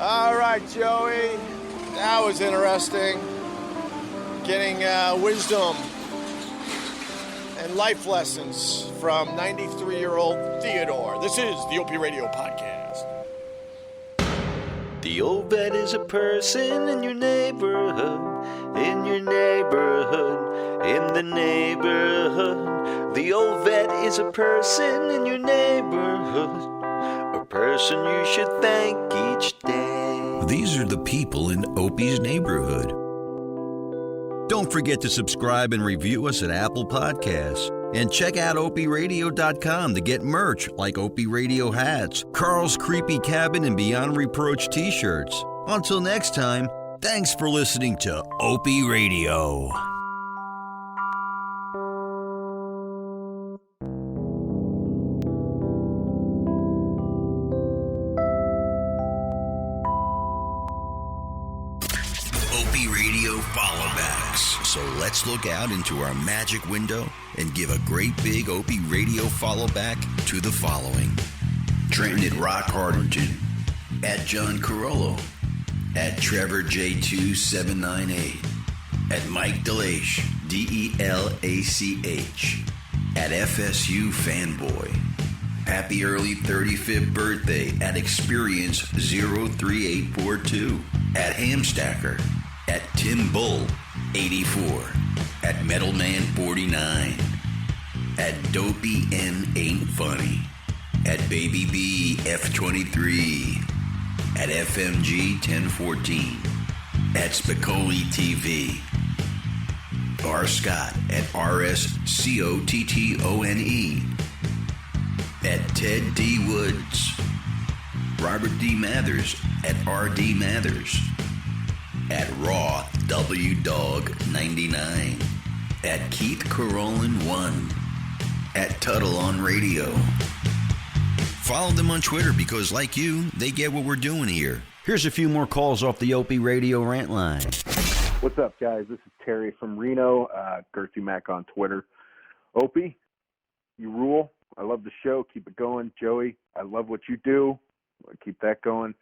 All right, Joey. That was interesting. Getting wisdom and life lessons from 93-year-old Theodore. This is the Opie Radio podcast. The old vet is a person in your neighborhood. In your neighborhood, in the neighborhood. The old vet is a person in your neighborhood, a person you should thank each day. These are the people in Opie's neighborhood. Don't forget to subscribe and review us at Apple Podcasts. And check out OpieRadio.com to get merch like Opie Radio hats, Carl's Creepy Cabin, and Beyond Reproach t-shirts. Until next time, thanks for listening to Opie Radio. Opie Radio followbacks. So let's look out into our magic window and give a great big Opie Radio followback to the following. Trenton at Rock Hardington, at John Carollo, at Trevor J2798, at Mike Delach, DELACH, at FSU Fanboy. Happy early 35th birthday at Experience 03842, at Hamstacker, at Tim Bull 84, at Metalman 49, at Dopey N Ain't Funny, at Baby B F23, at FMG 1014, at Spicoli TV, R. Scott at RSCOTTONE, at Ted D. Woods, Robert D. Mathers at RD Mathers, at Raw W Dog 99, at Keith Carolyn 1, at Tuttle on Radio. Follow them on Twitter because, like you, they get what we're doing here. Here's a few more calls off the Opie Radio rant line. What's up, guys? This is Terry from Reno, Gertzy Mac on Twitter. Opie, you rule. I love the show. Keep it going. Joey, I love what you do. Keep that going.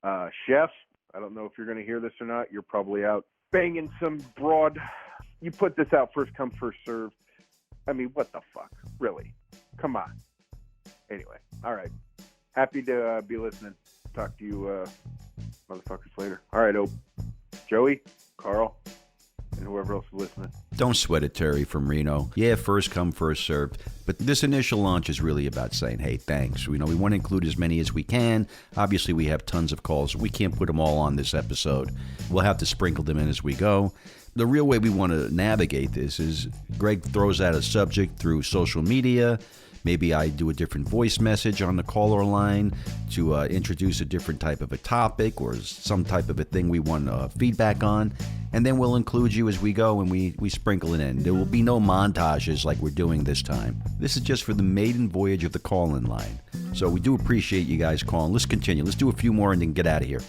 Chef, I don't know if you're going to hear this or not. You're probably out banging some broad. You put this out first come, first serve. I mean, what the fuck? Really? Come on. Anyway, all right. Happy to be listening. Talk to you motherfuckers later. All right, Joey, Carl, and whoever else is listening. Don't sweat it, Terry from Reno. Yeah, first come, first served. But this initial launch is really about saying, hey, thanks. We want to include as many as we can. Obviously, we have tons of calls. We can't put them all on this episode. We'll have to sprinkle them in as we go. The real way we want to navigate this is Greg throws out a subject through social media. Maybe I do a different voice message on the caller line to introduce a different type of a topic or some type of a thing we want feedback on. And then we'll include you as we go and we sprinkle it in. There will be no montages like we're doing this time. This is just for the maiden voyage of the call-in line. So we do appreciate you guys calling. Let's continue. Let's do a few more and then get out of here.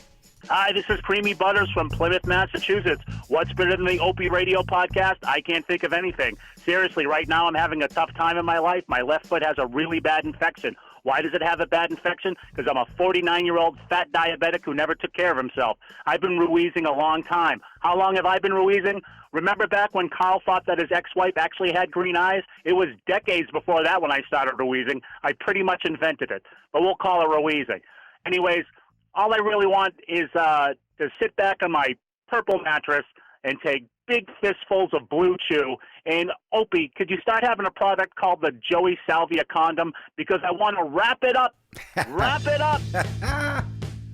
Hi, this is Creamy Butters from Plymouth, Massachusetts. What's better than the Opie Radio podcast? I can't think of anything. Seriously, right now I'm having a tough time in my life. My left foot has a really bad infection. Why does it have a bad infection? Because I'm a 49-year-old fat diabetic who never took care of himself. I've been ruizing a long time. How long have I been ruizing? Remember back when Carl thought that his ex-wife actually had green eyes? It was decades before that when I started ruizing. I pretty much invented it. But we'll call it ruizing. Anyways, all I really want is to sit back on my purple mattress and take big fistfuls of Blue Chew. And Opie, could you start having a product called the Joey Salvia condom? Because I want to wrap it up. Wrap it up.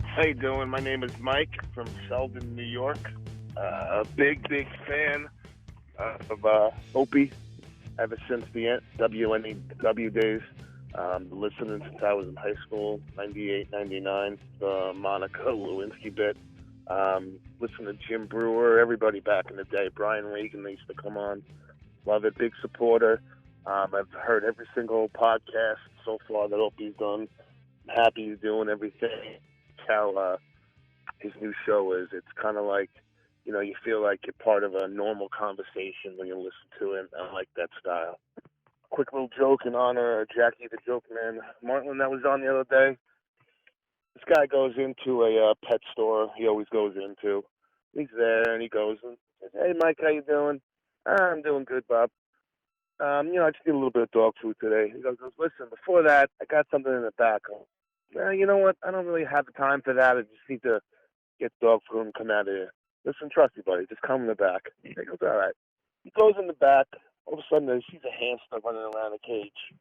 How you doing? My name is Mike from Selden, New York. A big fan of Opie ever since the WNEW days. Listening since I was in high school, 98, 99, the Monica Lewinsky bit. Listen to Jim Brewer, everybody back in the day. Brian Regan, they used to come on. Love it, big supporter. I've heard every single podcast so far that Opie's done. I'm happy he's doing everything. It's how his new show is. It's kind of like, you feel like you're part of a normal conversation when you listen to it. I like that style. Quick little joke in honor of Jackie the Joke Man Martin that was on the other day. This guy goes into a pet store he always goes into. He's there and he goes and says, "Hey Mike, how you doing?" "I'm doing good, Bob. I just need a little bit of dog food today." He goes, "Listen, before that, I got something in the back." "You know what? I don't really have the time for that. I just need to get dog food and come out of here." "Listen, trust me, buddy. Just come in the back." He goes, "All right." He goes in the back. All of a sudden, he sees a hamster running around a cage.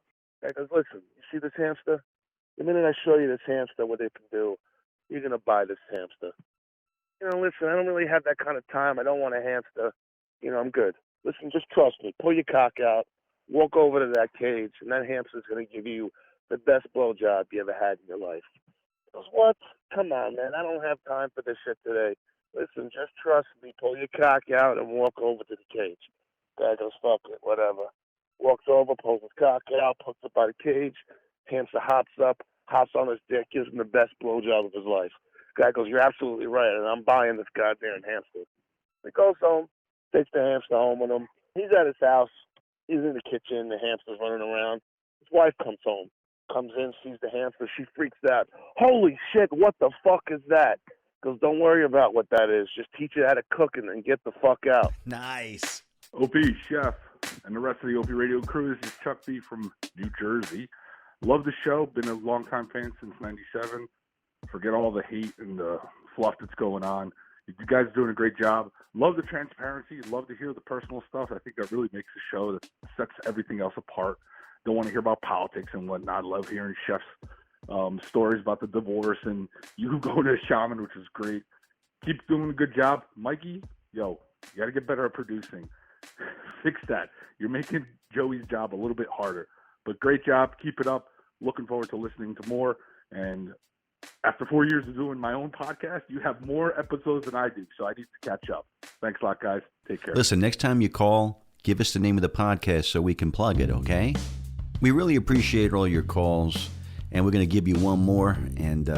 Guy goes, "Listen, you see this hamster? The minute I show you this hamster, what it can do, you're going to buy this hamster." "Listen, I don't really have that kind of time. I don't want a hamster. I'm good. Listen, just trust me. Pull your cock out, walk over to that cage, and that hamster's going to give you the best blowjob you ever had in your life." He goes, "What? Come on, man. I don't have time for this shit today. Listen, just trust me. Pull your cock out and walk over to the cage." Guy goes, "Fuck it, whatever." Walks over, pulls his cock out, puts it by the cage. Hamster hops up, hops on his dick, gives him the best blowjob of his life. Guy goes, "You're absolutely right, and I'm buying this goddamn hamster." He goes home, takes the hamster home with him. He's at his house. He's in the kitchen. The hamster's running around. His wife comes home, comes in, sees the hamster. She freaks out. "Holy shit, what the fuck is that?" Goes, "Don't worry about what that is. Just teach it how to cook it and get the fuck out." Nice. Opie, Chef, and the rest of the Opie Radio crew. This is Chuck B from New Jersey. Love the show. Been a longtime fan since '97. Forget all the hate and the fluff that's going on. You guys are doing a great job. Love the transparency. Love to hear the personal stuff. I think that really makes the show that sets everything else apart. Don't want to hear about politics and whatnot. Love hearing Chef's stories about the divorce and you going to a shaman, which is great. Keep doing a good job. Mikey, you got to get better at producing. Fix that. You're making Joey's job a little bit harder. But great job. Keep it up. Looking forward to listening to more. And after 4 years of doing my own podcast, you have more episodes than I do. So I need to catch up. Thanks a lot, guys. Take care. Listen, next time you call, give us the name of the podcast so we can plug it, okay? We really appreciate all your calls, and we're going to give you one more. And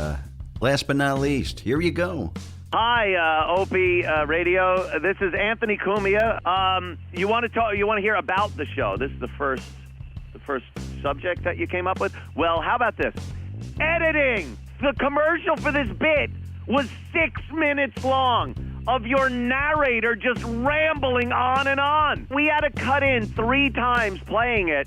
last but not least, here you go. Hi, Opie Radio. This is Anthony Cumia. You want to talk? You want to hear about the show? This is the first subject that you came up with. Well, how about this? Editing. The commercial for this bit was 6 minutes long of your narrator just rambling on and on. We had to cut in 3 times playing it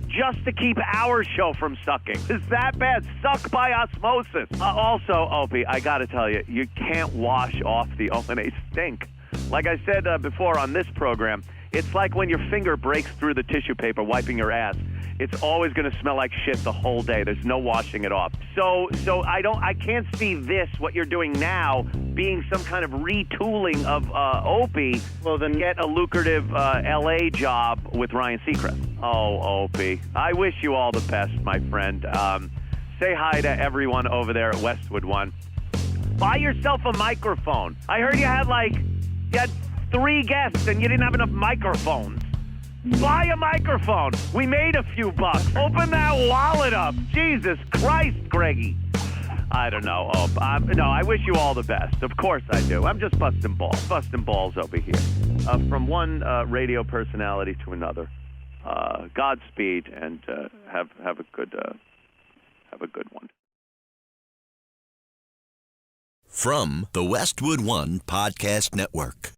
just to keep our show from sucking. It's that bad. Suck by osmosis. Also, Opie, I got to tell you, you can't wash off the O&A stink. Like I said before on this program, it's like when your finger breaks through the tissue paper wiping your ass. It's always going to smell like shit the whole day. There's no washing it off. So I can't see this, what you're doing now, being some kind of retooling of Opie. Well, then get a lucrative L.A. job with Ryan Seacrest. Oh, Opie, I wish you all the best, my friend. Say hi to everyone over there at Westwood One. Buy yourself a microphone. I heard you had 3 guests and you didn't have enough microphones. Buy a microphone. We made a few bucks. Open that wallet up. Jesus Christ, Greggy. I don't know. No, I wish you all the best. Of course I do. I'm just busting balls over here. From one radio personality to another. Godspeed and have a good one. From the Westwood One Podcast Network.